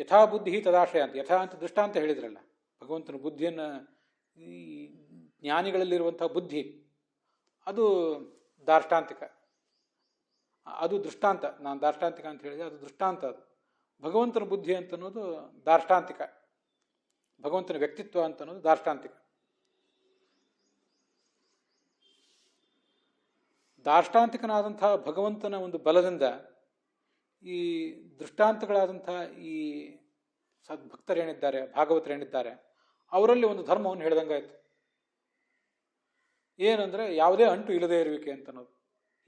A: ಯಥಾ ಬುದ್ಧಿ ತದಾಶ್ರಯ ಅಂತ ಯಥಾ ಅಂತ ದೃಷ್ಟಾಂತ ಹೇಳಿದ್ರಲ್ಲ, ಭಗವಂತನ ಬುದ್ಧಿಯನ್ನು, ಈ ಜ್ಞಾನಿಗಳಲ್ಲಿರುವಂಥ ಬುದ್ಧಿ ಅದು ದಾರ್ಷ್ಟಾಂತಿಕ, ಅದು ದೃಷ್ಟಾಂತ. ನಾನು ದಾರ್ಷ್ಟಾಂತಿಕ ಅಂತ ಹೇಳಿದೆ, ಅದು ದೃಷ್ಟಾಂತ. ಅದು ಭಗವಂತನ ಬುದ್ಧಿ ಅಂತನ್ನೋದು ದಾರ್ಷ್ಟಾಂತಿಕ, ಭಗವಂತನ ವ್ಯಕ್ತಿತ್ವ ಅಂತನ್ನೋದು ದಾರ್ಷ್ಟಾಂತಿಕ. ದಾರ್ಷ್ಟಾಂತಿಕನಾದಂಥ ಭಗವಂತನ ಒಂದು ಬಲದಿಂದ ಈ ದೃಷ್ಟಾಂತಗಳಾದಂಥ ಈ ಸದ್ಭಕ್ತರೇನಿದ್ದಾರೆ, ಭಾಗವತರೇನಿದ್ದಾರೆ, ಅವರಲ್ಲಿ ಒಂದು ಧರ್ಮವನ್ನು ಹೇಳಿದಂಗಾಯ್ತು. ಏನಂದರೆ ಯಾವುದೇ ಅಂಟು ಇಲ್ಲದೇ ಇರುವಿಕೆ ಅಂತನ್ನೋದು.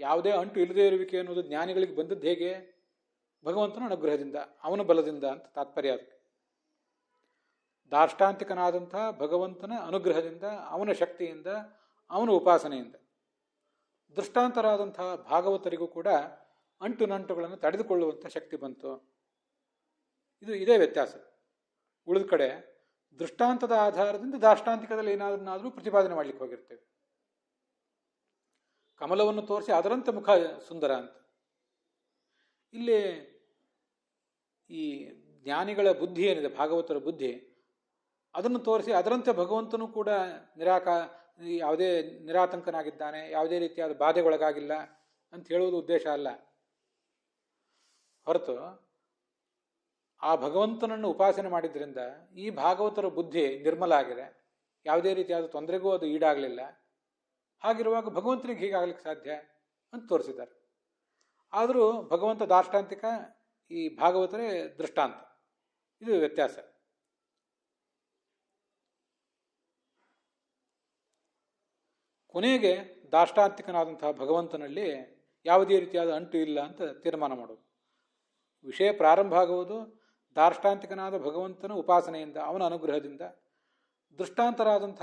A: ಯಾವುದೇ ಅಂಟು ಇಲ್ಲದೇ ಇರುವಿಕೆ ಅನ್ನೋದು ಜ್ಞಾನಿಗಳಿಗೆ ಬಂದದ್ದು ಹೇಗೆ? ಭಗವಂತನ ಅನುಗ್ರಹದಿಂದ, ಅವನ ಬಲದಿಂದ ಅಂತ ತಾತ್ಪರ್ಯ. ಅದಕ್ಕೆ ದಾರ್ಷ್ಟಾಂತಿಕನಾದಂಥ ಭಗವಂತನ ಅನುಗ್ರಹದಿಂದ, ಅವನ ಶಕ್ತಿಯಿಂದ, ಅವನ ಉಪಾಸನೆಯಿಂದ. ದೃಷ್ಟಾಂತರಾದಂಥ ಭಾಗವತರಿಗೂ ಕೂಡ ಅಂಟು ನಂಟುಗಳನ್ನು ತಡೆದುಕೊಳ್ಳುವಂಥ ಶಕ್ತಿ ಬಂತು. ಇದೇ ವ್ಯತ್ಯಾಸ. ಉಳಿದ ಕಡೆ ದೃಷ್ಟಾಂತದ ಆಧಾರದಿಂದ ದಾರ್ಷ್ಟಾಂತಿಕದಲ್ಲಿ ಏನಾದ್ರೂ ಪ್ರತಿಪಾದನೆ ಮಾಡಲಿಕ್ಕೆ ಹೋಗಿರ್ತೇವೆ. ಕಮಲವನ್ನು ತೋರಿಸಿ ಅದರಂತೆ ಮುಖ ಸುಂದರ ಅಂತ. ಇಲ್ಲಿ ಈ ಜ್ಞಾನಿಗಳ ಬುದ್ಧಿ ಏನಿದೆ, ಭಾಗವತರ ಬುದ್ಧಿ, ಅದನ್ನು ತೋರಿಸಿ ಅದರಂತೆ ಭಗವಂತನೂ ಕೂಡ ಯಾವುದೇ ನಿರಾತಂಕನಾಗಿದ್ದಾನೆ, ಯಾವುದೇ ರೀತಿಯಾದ ಬಾಧೆಗೊಳಗಾಗಿಲ್ಲ ಅಂತ ಹೇಳುವುದು ಉದ್ದೇಶ ಅಲ್ಲ. ಹೊರತು ಆ ಭಗವಂತನನ್ನು ಉಪಾಸನೆ ಮಾಡಿದ್ರಿಂದ ಈ ಭಾಗವತರ ಬುದ್ಧಿ ನಿರ್ಮಲ ಆಗಿದೆ, ಯಾವುದೇ ರೀತಿಯಾದ ತೊಂದರೆಗೂ ಅದು ಈಡಾಗಲಿಲ್ಲ. ಹಾಗಿರುವಾಗ ಭಗವಂತನಿಗೆ ಹೀಗಾಗಲಿಕ್ಕೆ ಸಾಧ್ಯ ಅಂತ ತೋರಿಸಿದ್ದಾರೆ. ಆದರೂ ಭಗವಂತ ದಾರ್ಷ್ಟಾಂತಿಕ, ಈ ಭಾಗವತರೇ ದೃಷ್ಟಾಂತ. ಇದು ವ್ಯತ್ಯಾಸ. ಕೊನೆಗೆ ದಾರ್ಷ್ಟಾಂತಿಕನಾದಂತಹ ಭಗವಂತನಲ್ಲಿ ಯಾವುದೇ ರೀತಿಯಾದ ಅಂಟು ಇಲ್ಲ ಅಂತ ತೀರ್ಮಾನ ಮಾಡೋದು. ವಿಷಯ ಪ್ರಾರಂಭ ಆಗುವುದು ದಾರ್ಷ್ಟಾಂತಿಕನಾದ ಭಗವಂತನ ಉಪಾಸನೆಯಿಂದ, ಅವನ ಅನುಗ್ರಹದಿಂದ. ದೃಷ್ಟಾಂತರಾದಂಥ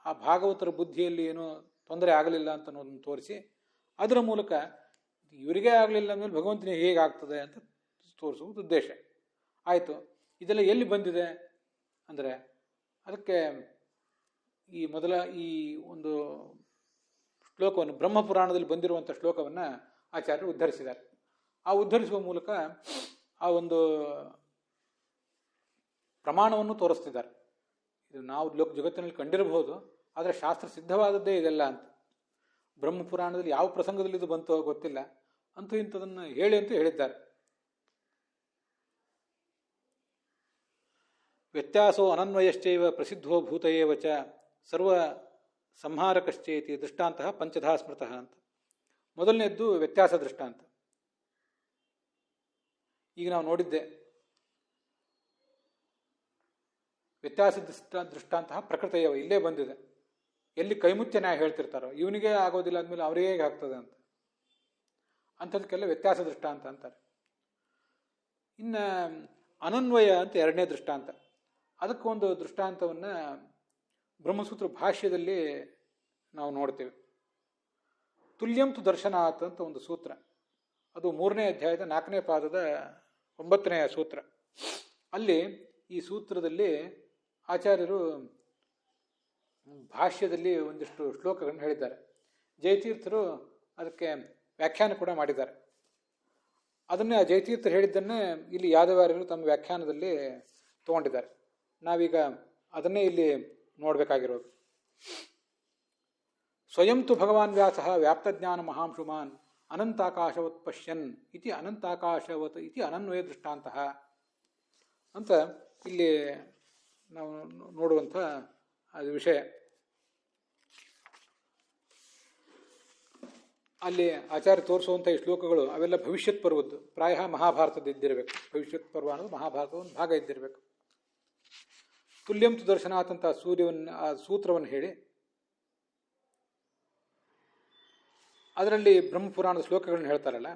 A: ಆ ಭಾಗವತರ ಬುದ್ಧಿಯಲ್ಲಿ ಏನೋ ತೊಂದರೆ ಆಗಲಿಲ್ಲ ಅಂತ ಅನ್ನೋದನ್ನು ತೋರಿಸಿ ಅದರ ಮೂಲಕ ಇವರಿಗೇ ಆಗಲಿಲ್ಲ ಅಂದಮೇಲೆ ಭಗವಂತನಿಗೆ ಹೇಗಾಗ್ತದೆ ಅಂತ ತೋರಿಸುವುದು ಉದ್ದೇಶ. ಆಯಿತು. ಇದೆಲ್ಲ ಎಲ್ಲಿ ಬಂದಿದೆ ಅಂದರೆ ಅದಕ್ಕೆ ಈ ಮೊದಲ ಈ ಒಂದು ಶ್ಲೋಕವನ್ನು, ಬ್ರಹ್ಮಪುರಾಣದಲ್ಲಿ ಬಂದಿರುವಂಥ ಶ್ಲೋಕವನ್ನು ಆಚಾರ್ಯರು ಉದ್ಧರಿಸಿದ್ದಾರೆ. ಆ ಉದ್ಧರಿಸುವ ಮೂಲಕ ಆ ಒಂದು ಪ್ರಮಾಣವನ್ನು ತೋರಿಸ್ತಿದ್ದಾರೆ. ಇದು ನಾವು ಜಗತ್ತಿನಲ್ಲಿ ಕಂಡಿರಬಹುದು, ಆದರೆ ಶಾಸ್ತ್ರ ಸಿದ್ಧವಾದದ್ದೇ ಇದೆಲ್ಲ ಅಂತ. ಬ್ರಹ್ಮಪುರಾಣದಲ್ಲಿ ಯಾವ ಪ್ರಸಂಗದಲ್ಲಿ ಇದು ಬಂತೋ ಗೊತ್ತಿಲ್ಲ, ಅಂತೂ ಇಂಥದನ್ನು ಹೇಳಿ ಅಂತೂ ಹೇಳಿದ್ದಾರೆ. ವ್ಯತ್ಯಾಸೋ ಅನನ್ವಯಶ್ಚೈವ ಪ್ರಸಿದ್ಧೋ ಭೂತಯೇವ ಚ ಸರ್ವ ಸಂಹಾರಕಶ್ಚೇತಿ ದೃಷ್ಟಾಂತ ಪಂಚಧಾ ಸ್ಮೃತಃ ಅಂತ. ಮೊದಲನೇದ್ದು ವ್ಯತ್ಯಾಸ ದೃಷ್ಟಾಂತ. ಈಗ ನಾವು ನೋಡಿದ್ದೆ ವ್ಯತ್ಯಾಸ ದೃಷ್ಟಾಂತ ಪ್ರಕೃತಿಯವ ಇಲ್ಲೇ ಬಂದಿದೆ. ಎಲ್ಲಿ ಕೈಮುತ್ಯ ನ್ಯಾಯ ಹೇಳ್ತಿರ್ತಾರೋ ಇವನಿಗೆ ಆಗೋದಿಲ್ಲ ಅಂದಮೇಲೆ ಅವರಿಗೆ ಹೇಗೆ ಆಗ್ತದೆ ಅಂತ, ಅಂಥದಕ್ಕೆಲ್ಲ ವ್ಯತ್ಯಾಸ ದೃಷ್ಟಾಂತ ಅಂತಾರೆ. ಇನ್ನು ಅನನ್ವಯ ಅಂತ ಎರಡನೇ ದೃಷ್ಟಾಂತ. ಅದಕ್ಕೊಂದು ದೃಷ್ಟಾಂತವನ್ನು ಬ್ರಹ್ಮಸೂತ್ರ ಭಾಷ್ಯದಲ್ಲಿ ನಾವು ನೋಡ್ತೇವೆ. ತುಲ್ಯಂ ತು ದರ್ಶನಾತ್ ಅಂತ ಒಂದು ಸೂತ್ರ, ಅದು 3ನೇ ಅಧ್ಯಾಯದ 4ನೇ ಪಾದದ 9ನೆಯ ಸೂತ್ರ. ಅಲ್ಲಿ ಈ ಸೂತ್ರದಲ್ಲಿ ಆಚಾರ್ಯರು ಭಾಷ್ಯದಲ್ಲಿ ಒಂದಿಷ್ಟು ಶ್ಲೋಕಗಳನ್ನು ಹೇಳಿದ್ದಾರೆ. ಜಯತೀರ್ಥರು ಅದಕ್ಕೆ ವ್ಯಾಖ್ಯಾನ ಕೂಡ ಮಾಡಿದ್ದಾರೆ. ಅದನ್ನೇ ಆ ಜಯತೀರ್ಥರು ಹೇಳಿದ್ದನ್ನೇ ಇಲ್ಲಿ ಯಾದವಾರ್ಯರು ತಮ್ಮ ವ್ಯಾಖ್ಯಾನದಲ್ಲಿ ತಗೊಂಡಿದ್ದಾರೆ. ನಾವೀಗ ಅದನ್ನೇ ಇಲ್ಲಿ ನೋಡಬೇಕಾಗಿರೋದು. ಸ್ವಯಂ ತು ಭಗವಾನ್ ವ್ಯಾಸ ವ್ಯಾಪ್ತಜ್ಞಾನ ಮಹಾಂಶುಮಾನ್ ಅನಂತಾಕಾಶವತ್ ಪಶ್ಯನ್ ಇತಿ ಅನಂತಾಕಾಶವತ್ ಇತಿ ಅನನ್ವಯ ದೃಷ್ಟಾಂತ ಅಂತ ಇಲ್ಲಿ ನಾವು ನೋಡುವಂಥ ಅದು ವಿಷಯ. ಅಲ್ಲಿ ಆಚಾರ್ಯ ತೋರಿಸುವಂಥ ಈ ಶ್ಲೋಕಗಳು ಅವೆಲ್ಲ ಭವಿಷ್ಯತ್ ಪರ್ವದ್ದು, ಪ್ರಾಯ ಮಹಾಭಾರತದ ಇದ್ದಿರಬೇಕು. ಭವಿಷ್ಯತ್ ಪರ್ವ ಅನ್ನೋದು ಮಹಾಭಾರತದ ಒಂದು ಭಾಗ ಇದ್ದಿರಬೇಕು. ತುಲ್ಯಂ ತು ದರ್ಶನಾತ್ ಅಂತ ಆ ಸೂತ್ರವನ್ನು ಹೇಳಿ ಅದರಲ್ಲಿ ಬ್ರಹ್ಮಪುರಾಣದ ಶ್ಲೋಕಗಳನ್ನ ಹೇಳ್ತಾರಲ್ಲ,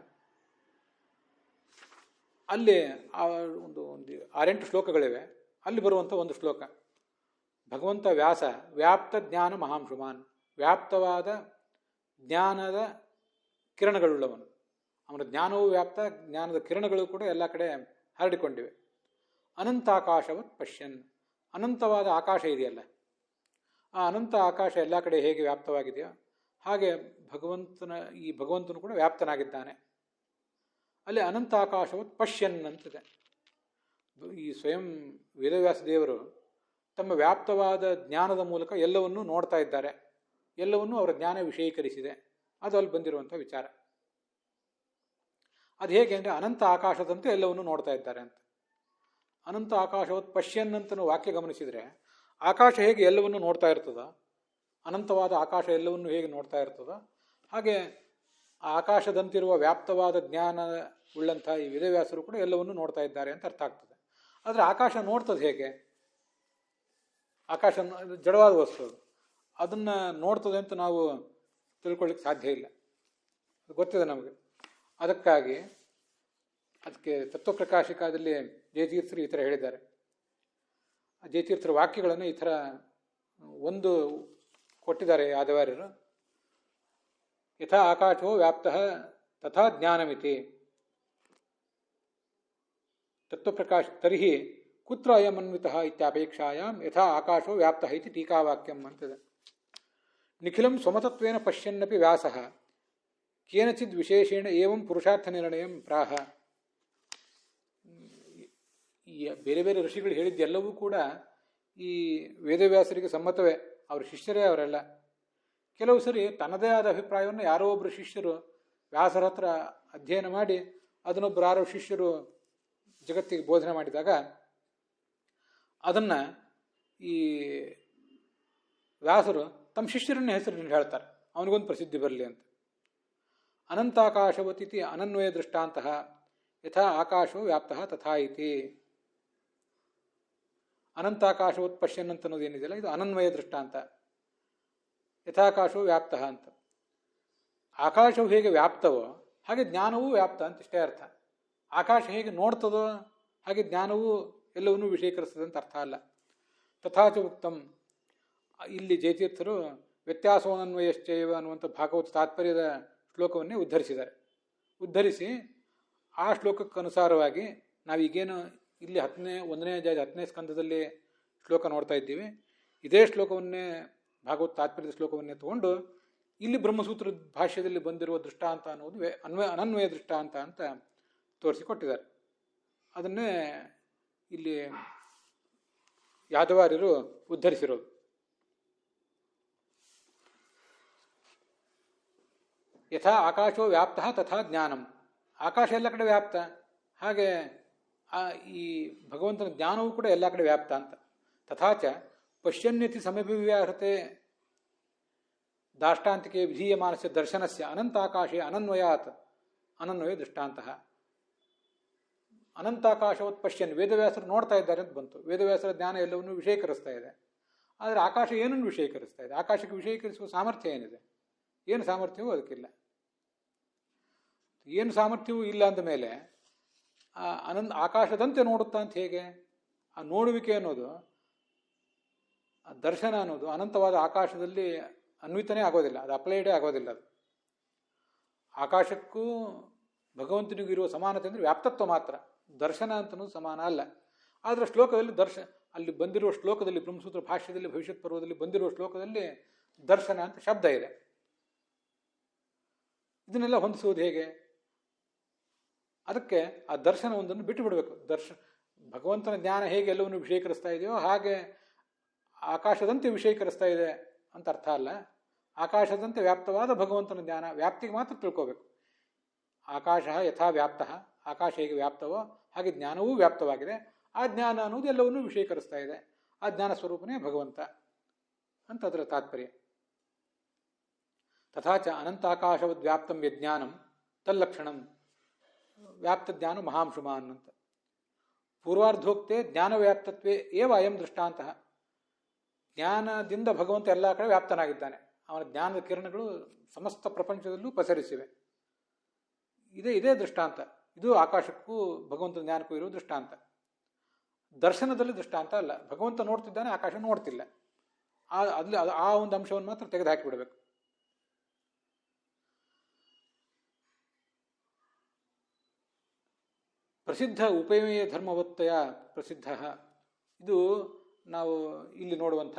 A: ಅಲ್ಲಿ ಒಂದು 6-8 ಶ್ಲೋಕಗಳಿವೆ. ಅಲ್ಲಿ ಬರುವಂಥ ಒಂದು ಶ್ಲೋಕ, ಭಗವಂತ ವ್ಯಾಸ ವ್ಯಾಪ್ತ ಜ್ಞಾನ ಮಹಾಂಶುಮಾನ್, ವ್ಯಾಪ್ತವಾದ ಜ್ಞಾನದ ಕಿರಣಗಳುಳ್ಳವನು. ಅವನ ಜ್ಞಾನವೂ ವ್ಯಾಪ್ತ, ಜ್ಞಾನದ ಕಿರಣಗಳು ಕೂಡ ಎಲ್ಲ ಕಡೆ ಹರಡಿಕೊಂಡಿವೆ. ಅನಂತಾಕಾಶವತ್ ಪಶ್ಯನ್, ಅನಂತವಾದ ಆಕಾಶ ಇದೆಯಲ್ಲ, ಆ ಅನಂತ ಆಕಾಶ ಎಲ್ಲ ಕಡೆ ಹೇಗೆ ವ್ಯಾಪ್ತವಾಗಿದೆಯೋ ಹಾಗೆ ಭಗವಂತನು ಕೂಡ ವ್ಯಾಪ್ತನಾಗಿದ್ದಾನೆ. ಅಲ್ಲಿ ಅನಂತ ಆಕಾಶವತ್ ಪಶ್ಯನ್ ಅಂತಿದೆ. ಈ ಸ್ವಯಂ ವೇದವ್ಯಾಸ ದೇವರು ತಮ್ಮ ವ್ಯಾಪ್ತವಾದ ಜ್ಞಾನದ ಮೂಲಕ ಎಲ್ಲವನ್ನೂ ನೋಡ್ತಾ ಇದ್ದಾರೆ, ಎಲ್ಲವನ್ನೂ ಅವರ ಜ್ಞಾನ ವಿಷಯೀಕರಿಸಿದೆ. ಅದು ಅಲ್ಲಿ ಬಂದಿರುವಂಥ ವಿಚಾರ. ಅದು ಹೇಗೆ ಅಂದರೆ ಅನಂತ ಆಕಾಶದಂತೆ ಎಲ್ಲವನ್ನೂ ನೋಡ್ತಾ ಇದ್ದಾರೆ ಅಂತ. ಅನಂತ ಆಕಾಶವತ್ ಪಶ್ಯನ್ ಅಂತ ವಾಕ್ಯ ಗಮನಿಸಿದರೆ ಆಕಾಶ ಹೇಗೆ ಎಲ್ಲವನ್ನೂ ನೋಡ್ತಾ ಇರ್ತದ, ಅನಂತವಾದ ಆಕಾಶ ಎಲ್ಲವನ್ನೂ ಹೇಗೆ ನೋಡ್ತಾ ಇರ್ತದ, ಹಾಗೆ ಆ ಆಕಾಶದಂತಿರುವ ವ್ಯಾಪ್ತವಾದ ಜ್ಞಾನ ಉಳ್ಳಂಥ ಈ ವೇದವ್ಯಾಸರು ಕೂಡ ಎಲ್ಲವನ್ನೂ ನೋಡ್ತಾ ಇದ್ದಾರೆ ಅಂತ ಅರ್ಥ ಆಗ್ತದೆ. ಆದರೆ ಆಕಾಶ ನೋಡ್ತದೆ ಹೇಗೆ? ಆಕಾಶ ಜಡವಾದ ವಸ್ತು, ಅದನ್ನು ನೋಡ್ತದೆ ಅಂತ ನಾವು ತಿಳ್ಕೊಳ್ಳಿಕ್ಕೆ ಸಾಧ್ಯ ಇಲ್ಲ, ಅದು ಗೊತ್ತಿದೆ ನಮಗೆ. ಅದಕ್ಕೆ ತತ್ವಪ್ರಕಾಶಿಕಾದಲ್ಲಿ ಜಯತೀರ್ಥರು ಈ ಥರ ಹೇಳಿದ್ದಾರೆ. ಜಯತೀರ್ಥರ ವಾಕ್ಯಗಳನ್ನು ಈ ಥರ ಒಂದು ಕೊಟ್ಟಿದ್ದಾರೆ ಆದವಾರ್ಯರು. ಯಥಾ ಆಕಾಶೋ ವ್ಯಾಪ್ತ ತಥಾ ಜ್ಞಾನಮಿತಿ ತತ್ವಪ್ರಕಾಶ ತರ್ಹಿ ಕುತ್ರ ಅಯಮನ್ವಿತ ಇತ್ಯಾಪೇಕ್ಷಾಯಾಂ ಯಥಾ ಆಕಾಶೋ ವ್ಯಾಪ್ತ ಇತಿ ಟೀಕಾವಾಕ್ಯಂ ಅಂತಿದೆ. ನಿಖಿಲಂ ಸ್ವಮತತ್ವೇನ ಪಶ್ಯನ್ನಪಿ ವ್ಯಾಸಃ ಕೇನಚಿದ್ ವಿಶೇಷೇಣ ಏವಂ ಪುರುಷಾರ್ಥ ನಿರ್ಣಯಂ ಪ್ರಾಹ. ಈ ಬೇರೆ ಬೇರೆ ಋಷಿಗಳು ಹೇಳಿದ್ದೆಲ್ಲವೂ ಕೂಡ ಈ ವೇದವ್ಯಾಸರಿಗೆ ಸಮ್ಮತವೇ, ಅವ್ರ ಶಿಷ್ಯರೇ ಅವರೆಲ್ಲ. ಕೆಲವು ಸರಿ ತನ್ನದೇ ಆದ ಅಭಿಪ್ರಾಯವನ್ನು ಯಾರೋ ಒಬ್ಬರು ಶಿಷ್ಯರು ವ್ಯಾಸರ ಹತ್ರ ಅಧ್ಯಯನ ಮಾಡಿ ಅದನ್ನೊಬ್ಬರು ಯಾರೋ ಶಿಷ್ಯರು ಜಗತ್ತಿಗೆ ಬೋಧನೆ ಮಾಡಿದಾಗ ಅದನ್ನು ಈ ವ್ಯಾಸರು ತಮ್ಮ ಶಿಷ್ಯರನ್ನ ಹೆಸರಿನಲ್ಲಿ ಹೇಳ್ತಾರೆ, ಅವನಿಗೊಂದು ಪ್ರಸಿದ್ಧಿ ಬರಲಿ ಅಂತ. ಅನಂತಾಕಾಶವತಿಥಿ ಅನನ್ವಯ ದೃಷ್ಟಾಂತಃ ಯಥಾ ಆಕಾಶೋ ವ್ಯಾಪ್ತಃ ತಥಾ ಇತಿ. ಅನಂತಾಕಾಶವತ್ ಪಶ್ಯನ್ ಅಂತ ಅನ್ನೋದೇನಿದೆಯಲ್ಲ, ಇದು ಅನನ್ವಯ ದೃಷ್ಟಾಂತ. ಯಥಾಕಾಶವು ವ್ಯಾಪ್ತಃ ಅಂತ. ಆಕಾಶವು ಹೇಗೆ ವ್ಯಾಪ್ತವೋ ಹಾಗೆ ಜ್ಞಾನವೂ ವ್ಯಾಪ್ತ ಅಂತ ಇಷ್ಟೇ ಅರ್ಥ. ಆಕಾಶ ಹೇಗೆ ನೋಡ್ತದೋ ಹಾಗೆ ಜ್ಞಾನವೂ ಎಲ್ಲವನ್ನೂ ವಿಷಯೀಕರಿಸ್ತದೆ ಅಂತ ಅರ್ಥ ಅಲ್ಲ. ತಥಾಚ ಉಕ್ತಂ, ಇಲ್ಲಿ ಜಯತೀರ್ಥರು ವ್ಯತ್ಯಾಸೋನನ್ವಯಶ್ಚೈವ ಅನ್ನುವಂಥ ಭಾಗವತ ತಾತ್ಪರ್ಯದ ಶ್ಲೋಕವನ್ನೇ ಉದ್ಧರಿಸಿದ್ದಾರೆ. ಉದ್ಧರಿಸಿ ಆ ಶ್ಲೋಕಕ್ಕನುಸಾರವಾಗಿ ನಾವೀಗೇನು ಇಲ್ಲಿ 10ನೇ ಸ್ಕಂದದಲ್ಲಿ ಶ್ಲೋಕ ನೋಡ್ತಾ ಇದ್ದೀವಿ, ಇದೇ ಶ್ಲೋಕವನ್ನೇ ಭಾಗವತ ತಾತ್ಪರ್ಯದ ಶ್ಲೋಕವನ್ನೇ ತಗೊಂಡು ಇಲ್ಲಿ ಬ್ರಹ್ಮಸೂತ್ರ ಭಾಷ್ಯದಲ್ಲಿ ಬಂದಿರುವ ದೃಷ್ಟಾಂತ ಅನ್ನೋದು ಅನನ್ವಯ ದೃಷ್ಟಾಂತ ಅಂತ ತೋರಿಸಿಕೊಟ್ಟಿದ್ದಾರೆ. ಅದನ್ನೇ ಇಲ್ಲಿ ಯಾದವಾರ್ಯರು ಉದ್ಧರಿಸಿರೋದು. ಯಥಾ ಆಕಾಶೋ ವ್ಯಾಪ್ತ ತಥಾ ಜ್ಞಾನಂ, ಆಕಾಶ ಎಲ್ಲ ಕಡೆ ವ್ಯಾಪ್ತ, ಹಾಗೆ ಈ ಭಗವಂತನ ಜ್ಞಾನವೂ ಕೂಡ ಎಲ್ಲ ಕಡೆ ವ್ಯಾಪ್ತ ಅಂತ. ತಥಾಚ ಪಶ್ಯನ್ಯತಿ ಸಮಭಿವ್ಯಾಹೃತೆ ದಾಷ್ಟಾಂತಿಕೆ ವಿಧೀಯಮಾನಸ್ಯ ದರ್ಶನಸ್ಯ ಅನಂತಾಕಾಶೇ ಅನನ್ವಯಾತ್ ಅನನ್ವಯ ದೃಷ್ಟಾಂತಃ. ಅನಂತಾಕಾಶವತ್ ಪಶ್ಯನ್, ವೇದವ್ಯಾಸರು ನೋಡ್ತಾ ಇದ್ದಾರೆ ಅಂತ ಬಂತು. ವೇದವ್ಯಾಸರ ಜ್ಞಾನ ಎಲ್ಲವನ್ನೂ ವಿಷಯೀಕರಿಸ್ತಾ ಇದೆ. ಆದರೆ ಆಕಾಶ ಏನನ್ನು ವಿಷಯೀಕರಿಸ್ತಾ ಇದೆ? ಆಕಾಶಕ್ಕೆ ವಿಷಯೀಕರಿಸುವ ಸಾಮರ್ಥ್ಯ ಏನಿದೆ? ಏನು ಸಾಮರ್ಥ್ಯವೂ ಅದಕ್ಕಿಲ್ಲ. ಏನು ಸಾಮರ್ಥ್ಯವೂ ಇಲ್ಲ ಅಂದ ಮೇಲೆ ಆಕಾಶದಂತೆ ನೋಡುತ್ತಾ ಅಂತ ಹೇಗೆ? ಆ ನೋಡುವಿಕೆ ಅನ್ನೋದು, ಆ ದರ್ಶನ ಅನ್ನೋದು ಅನಂತವಾದ ಆಕಾಶದಲ್ಲಿ ಅನ್ವಿತನೇ ಆಗೋದಿಲ್ಲ, ಅದು ಅಪ್ಲೈಡೇ ಆಗೋದಿಲ್ಲ. ಅದು ಆಕಾಶಕ್ಕೂ ಭಗವಂತನಿಗೂ ಇರುವ ಸಮಾನತೆ ಅಂದರೆ ವ್ಯಾಪ್ತತ್ವ ಮಾತ್ರ, ದರ್ಶನ ಅಂತನೂ ಸಮಾನ ಅಲ್ಲ. ಆದರೆ ಶ್ಲೋಕದಲ್ಲಿ ಅಲ್ಲಿ ಬಂದಿರುವ ಶ್ಲೋಕದಲ್ಲಿ, ಬ್ರಹ್ಮಸೂತ್ರ ಭಾಷ್ಯದಲ್ಲಿ, ಭವಿಷ್ಯತ್ ಪರ್ವದಲ್ಲಿ ಬಂದಿರುವ ಶ್ಲೋಕದಲ್ಲಿ ದರ್ಶನ ಅಂತ ಶಬ್ದ ಇದೆ. ಇದನ್ನೆಲ್ಲ ಹೊಂದಿಸುವುದು ಹೇಗೆ? ಅದಕ್ಕೆ ಆ ದರ್ಶನ ಒಂದನ್ನು ಬಿಟ್ಟು ಬಿಡಬೇಕು. ಭಗವಂತನ ಜ್ಞಾನ ಹೇಗೆ ಎಲ್ಲವನ್ನು ವಿಷಯೀಕರಿಸ್ತಾ ಇದೆಯೋ ಹಾಗೆ ಆಕಾಶದಂತೆ ವಿಷಯೀಕರಿಸ್ತಾ ಇದೆ ಅಂತ ಅರ್ಥ ಅಲ್ಲ. ಆಕಾಶದಂತೆ ವ್ಯಾಪ್ತವಾದ ಭಗವಂತನ ಜ್ಞಾನ ವ್ಯಾಪ್ತಿಗೆ ಮಾತ್ರ ತಿಳ್ಕೋಬೇಕು. ಆಕಾಶ ಯಥಾ ವ್ಯಾಪ್ತ, ಆಕಾಶ ಹೇಗೆ ವ್ಯಾಪ್ತವೋ ಹಾಗೆ ಜ್ಞಾನವೂ ವ್ಯಾಪ್ತವಾಗಿದೆ. ಆ ಜ್ಞಾನ ಅನ್ನೋದು ಎಲ್ಲವನ್ನೂ ವಿಷಯೀಕರಿಸ್ತಾ ಇದೆ. ಆ ಜ್ಞಾನ ಸ್ವರೂಪನೇ ಭಗವಂತ ಅಂತ ಅದರ ತಾತ್ಪರ್ಯ. ತಥಾಚ ಅನಂತಾಕಾಶವದ್ ವ್ಯಾಪ್ತಂ ಯಜ್ಞಾನಂ ತಲ್ಲಕ್ಷಣಂ ವ್ಯಾಪ್ತ ಜ್ಞಾನ ಮಹಾಂಶುಮಾನ್ ಅಂತ. ಪೂರ್ವಾರ್ಧೋಕ್ತೆ ಜ್ಞಾನವ್ಯಾಪ್ತತ್ವೇ ಏವ ಅಯಂ ದೃಷ್ಟಾಂತಃ. ಜ್ಞಾನದಿಂದ ಭಗವಂತ ಎಲ್ಲ ಕಡೆ ವ್ಯಾಪ್ತನಾಗಿದ್ದಾನೆ. ಅವನ ಜ್ಞಾನದ ಕಿರಣಗಳು ಸಮಸ್ತ ಪ್ರಪಂಚದಲ್ಲೂ ಪಸರಿಸಿವೆ. ಇದೇ ದೃಷ್ಟಾಂತ. ಇದು ಆಕಾಶಕ್ಕೂ ಭಗವಂತನ ಜ್ಞಾನಕ್ಕೂ ಇರುವ ದೃಷ್ಟಾಂತ. ದರ್ಶನದಲ್ಲಿ ದೃಷ್ಟಾಂತ ಅಲ್ಲ. ಭಗವಂತ ನೋಡ್ತಿದ್ದಾನೆ, ಆಕಾಶ ನೋಡ್ತಿಲ್ಲ. ಆ ಒಂದು ಅಂಶವನ್ನು ಮಾತ್ರ ತೆಗೆದು ಹಾಕಿಬಿಡಬೇಕು. ಪ್ರಸಿದ್ಧ ಉಪಮೇಯ ಧರ್ಮವತ್ತಯ ಪ್ರಸಿದ್ಧ, ಇದು ನಾವು ಇಲ್ಲಿ ನೋಡುವಂಥ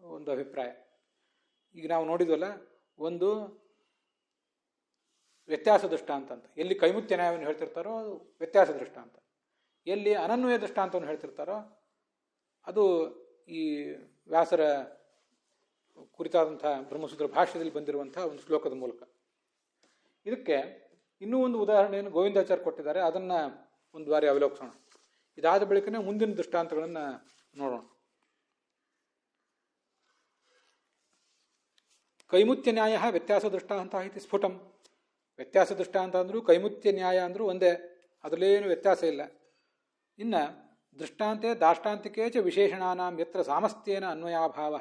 A: ಒಂದು ಅಭಿಪ್ರಾಯ. ಈಗ ನಾವು ನೋಡಿದ್ವಲ್ಲ, ಒಂದು ವ್ಯತ್ಯಾಸ ದೃಷ್ಟಾಂತ ಅಂತ, ಎಲ್ಲಿ ಕೈಮುತ್ಯ ನ್ಯಾಯವನ್ನು ಹೇಳ್ತಿರ್ತಾರೋ ಅದು ವ್ಯತ್ಯಾಸ ದೃಷ್ಟಾಂತ, ಎಲ್ಲಿ ಅನನ್ವಯ ದೃಷ್ಟಾಂತವನ್ನು ಹೇಳ್ತಿರ್ತಾರೋ ಅದು ಈ ವ್ಯಾಸರ ಕುರಿತಾದಂಥ ಬ್ರಹ್ಮಸೂತ್ರ ಭಾಷ್ಯದಲ್ಲಿ ಬಂದಿರುವಂಥ ಒಂದು ಶ್ಲೋಕದ ಮೂಲಕ. ಇದಕ್ಕೆ ಇನ್ನೂ ಒಂದು ಉದಾಹರಣೆಯನ್ನು ಗೋವಿಂದಾಚಾರ್ಯ ಕೊಟ್ಟಿದ್ದಾರೆ, ಅದನ್ನು ಒಂದು ಬಾರಿ ಅವಲೋಕಿಸೋಣ. ಇದಾದ ಬಳಿಕನೇ ಮುಂದಿನ ದೃಷ್ಟಾಂತಗಳನ್ನು ನೋಡೋಣ. ಕೈಮುತ್ಯ ನ್ಯಾಯ ವ್ಯತ್ಯಾಸ ದೃಷ್ಟಾಂತ ಇತಿ ಸ್ಫುಟಂ. ವ್ಯತ್ಯಾಸ ದೃಷ್ಟಾಂತ ಅಂದರೂ ಕೈಮುತ್ಯ ನ್ಯಾಯ ಅಂದರೂ ಒಂದೇ, ಅದರಲ್ಲೇನು ವ್ಯತ್ಯಾಸ ಇಲ್ಲ. ಇನ್ನು ದೃಷ್ಟಾಂತೆ ದಾಷ್ಟಾಂತಿಕೇ ಚ ವಿಶೇಷಣಾನಾಂ ಯತ್ರ ಸಾಮಸ್ಥ್ಯೇನ ಅನ್ವಯಾಭಾವ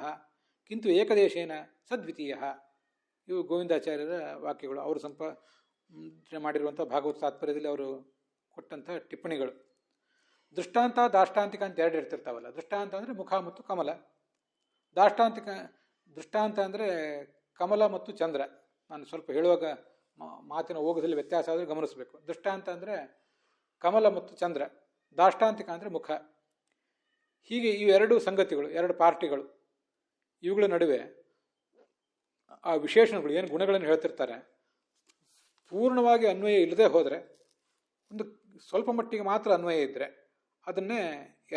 A: ಕಿಂತು ಏಕದೇಶೇನ ಸದ್ವಿತೀಯ. ಇವು ಗೋವಿಂದಾಚಾರ್ಯರ ವಾಕ್ಯಗಳು, ಅವರು ಮಾಡಿರುವಂಥ ಭಾಗವತ ತಾತ್ಪರ್ಯದಲ್ಲಿ ಅವರು ಕೊಟ್ಟಂಥ ಟಿಪ್ಪಣಿಗಳು. ದೃಷ್ಟಾಂತ ದಾಷ್ಟಾಂತಿಕ ಅಂತ ಎರಡು ಇರ್ತಿರ್ತಾವಲ್ಲ. ದೃಷ್ಟಾಂತ ಅಂದರೆ ಮುಖ ಮತ್ತು ಕಮಲ, ದೃಷ್ಟಾಂತ ಅಂದರೆ ಕಮಲ ಮತ್ತು ಚಂದ್ರ. ನಾನು ಸ್ವಲ್ಪ ಹೇಳುವಾಗ ಮಾತಿನ ಓಗದಲ್ಲಿ ವ್ಯತ್ಯಾಸ ಆದರೆ ಗಮನಿಸಬೇಕು. ದೃಷ್ಟಾಂತ ಅಂದರೆ ಕಮಲ ಮತ್ತು ಚಂದ್ರ, ದಾಷ್ಟಾಂತಿಕ ಅಂದರೆ ಮುಖ. ಹೀಗೆ ಇವೆರಡು ಸಂಗತಿಗಳು, ಎರಡು ಪಾರ್ಟಿಗಳು, ಇವುಗಳ ನಡುವೆ ಆ ವಿಶೇಷಣಗಳು ಏನು ಗುಣಗಳನ್ನು ಹೇಳ್ತಿರ್ತಾರೆ, ಪೂರ್ಣವಾಗಿ ಅನ್ವಯ ಇಲ್ಲದೆ ಹೋದರೆ, ಒಂದು ಸ್ವಲ್ಪ ಮಟ್ಟಿಗೆ ಮಾತ್ರ ಅನ್ವಯ ಇದ್ದರೆ ಅದನ್ನೇ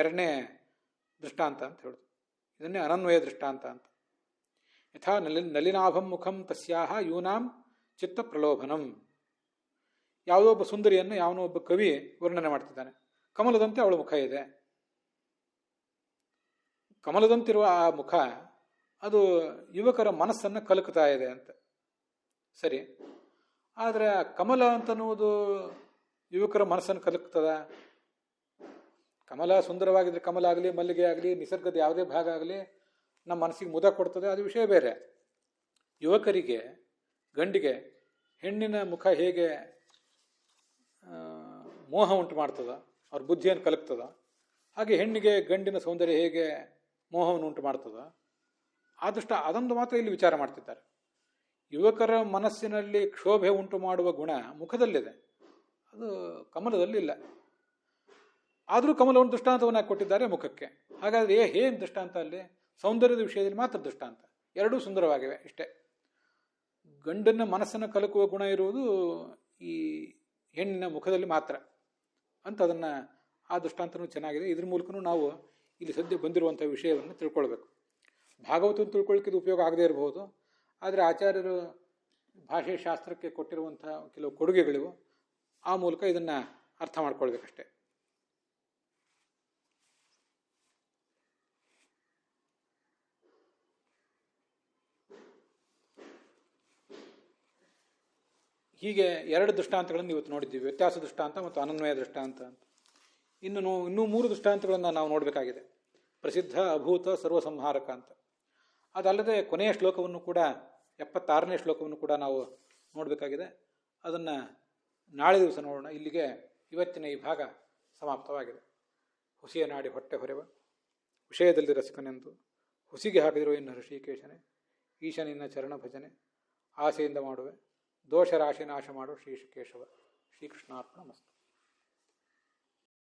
A: ಎರಡನೇ ದೃಷ್ಟಾಂತ ಅಂತ ಹೇಳೋದು. ಇದನ್ನೇ ಅನನ್ವಯ ದೃಷ್ಟಾಂತ ಅಂತ. ಯಥಾ ನಲಿನಾಭಂ ಮುಖಂ ತಸ್ಯಾಹ ಯೂನಾಂ ಚಿತ್ತ ಪ್ರಲೋಭನಂ. ಯಾವುದೋ ಒಬ್ಬ ಸುಂದರಿಯನ್ನು ಯಾವನೋ ಒಬ್ಬ ಕವಿ ವರ್ಣನೆ ಮಾಡ್ತಿದ್ದಾನೆ. ಕಮಲದಂತೆ ಅವಳ ಮುಖ ಇದೆ. ಕಮಲದಂತಿರುವ ಆ ಮುಖ ಅದು ಯುವಕರ ಮನಸ್ಸನ್ನು ಕಲಕುತ್ತಾ ಇದೆ ಅಂತ. ಸರಿ, ಆದರೆ ಆ ಕಮಲ ಅಂತನ್ನುವುದು ಯುವಕರ ಮನಸ್ಸನ್ನು ಕಲಕ್ತದ? ಕಮಲ ಸುಂದರವಾಗಿದ್ರೆ ಕಮಲ ಆಗಲಿ, ಮಲ್ಲಿಗೆ ಆಗಲಿ, ನಿಸರ್ಗದ ಯಾವುದೇ ಭಾಗ ಆಗಲಿ ನಮ್ಮ ಮನಸ್ಸಿಗೆ ಮುದ ಕೊಡ್ತದೆ, ಅದು ವಿಷಯ ಬೇರೆ. ಯುವಕರಿಗೆ, ಗಂಡಿಗೆ ಹೆಣ್ಣಿನ ಮುಖ ಹೇಗೆ ಮೋಹ ಉಂಟು ಮಾಡ್ತದ, ಅವ್ರ ಬುದ್ಧಿಯನ್ನು ಕಲಕ್ತದ, ಹಾಗೆ ಹೆಣ್ಣಿಗೆ ಗಂಡಿನ ಸೌಂದರ್ಯ ಹೇಗೆ ಮೋಹವನ್ನು ಉಂಟು ಮಾಡ್ತದ, ಅದೊಂದು ಮಾತ್ರ ಇಲ್ಲಿ ವಿಚಾರ ಮಾಡ್ತಿದ್ದಾರೆ. ಯುವಕರ ಮನಸ್ಸಿನಲ್ಲಿ ಕ್ಷೋಭೆ ಉಂಟು ಮಾಡುವ ಗುಣ ಮುಖದಲ್ಲಿದೆ, ಅದು ಕಮಲದಲ್ಲಿಲ್ಲ. ಆದರೂ ಕಮಲವನ್ನು ದೃಷ್ಟಾಂತವನ್ನು ಕೊಟ್ಟಿದ್ದಾರೆ ಮುಖಕ್ಕೆ. ಹಾಗಾದರೆ ಏನು ದೃಷ್ಟಾಂತ ಅಲ್ಲಿ? ಸೌಂದರ್ಯದ ವಿಷಯದಲ್ಲಿ ಮಾತ್ರ ದೃಷ್ಟಾಂತ. ಎರಡೂ ಸುಂದರವಾಗಿವೆ ಇಷ್ಟೇ. ಗಂಡನ ಮನಸ್ಸನ್ನು ಕಲಕುವ ಗುಣ ಇರುವುದು ಈ ಹೆಣ್ಣಿನ ಮುಖದಲ್ಲಿ ಮಾತ್ರ ಅಂತ ಅದನ್ನು, ಆ ದೃಷ್ಟಾಂತನೂ ಚೆನ್ನಾಗಿದೆ. ಇದ್ರ ಮೂಲಕನೂ ನಾವು ಇಲ್ಲಿ ಸದ್ಯ ಬಂದಿರುವಂಥ ವಿಷಯವನ್ನು ತಿಳ್ಕೊಳ್ಬೇಕು. ಭಾಗವತವನ್ನು ತಿಳ್ಕೊಳ್ಳಿಕ್ಕೆ ಇದು ಉಪಯೋಗ ಆಗದೇ ಇರಬಹುದು, ಆದರೆ ಆಚಾರ್ಯರು ಭಾಷೆ ಶಾಸ್ತ್ರಕ್ಕೆ ಕೊಟ್ಟಿರುವಂಥ ಕೆಲವು ಕೊಡುಗೆಗಳಿವು, ಆ ಮೂಲಕ ಇದನ್ನು ಅರ್ಥ ಮಾಡ್ಕೊಳ್ಬೇಕಷ್ಟೆ. ಹೀಗೆ ಎರಡು ದೃಷ್ಟಾಂತಗಳನ್ನು ಇವತ್ತು ನೋಡಿದ್ದೀವಿ, ವ್ಯತ್ಯಾಸ ದೃಷ್ಟಾಂತ ಮತ್ತು ಅನನ್ವಯ ದೃಷ್ಟಾಂತ ಅಂತ. ಇನ್ನೂ ಮೂರು ದೃಷ್ಟಾಂತಗಳನ್ನು ನಾವು ನೋಡಬೇಕಾಗಿದೆ. ಪ್ರಸಿದ್ಧ, ಅಭೂತ, ಸರ್ವಸಂಹಾರಕ ಅಂತ. ಅದಲ್ಲದೆ ಕೊನೆಯ ಶ್ಲೋಕವನ್ನು ಕೂಡ, 76ನೇ ಶ್ಲೋಕವನ್ನು ಕೂಡ ನಾವು ನೋಡಬೇಕಾಗಿದೆ. ಅದನ್ನು ನಾಳೆ ದಿವಸ ನೋಡೋಣ. ಇಲ್ಲಿಗೆ ಇವತ್ತಿನ ಈ ಭಾಗ ಸಮಾಪ್ತವಾಗಿದೆ. ಹುಸಿಯ ನಾಡಿ ಹೊಟ್ಟೆ ಹೊರೆವ ವಿಷಯದಲ್ಲಿ ರಸಿಕನೆಂದು ಹುಸಿಗೆ ಹಾಕಿದಿರುವ ಇನ್ನು ಋಷಿಕೇಶನೇ, ಈಶನಿನ್ನ ಚರಣ ಭಜನೆ ಆಸೆಯಿಂದ ಮಾಡುವೆ, ದೋಷ ರಾಶಿ ನಾಶ ಮಾಡು ಶ್ರೀ ಕೇಶವ. ಶ್ರೀಕೃಷ್ಣಾರ್ಪಣ ಮಸ್ತು.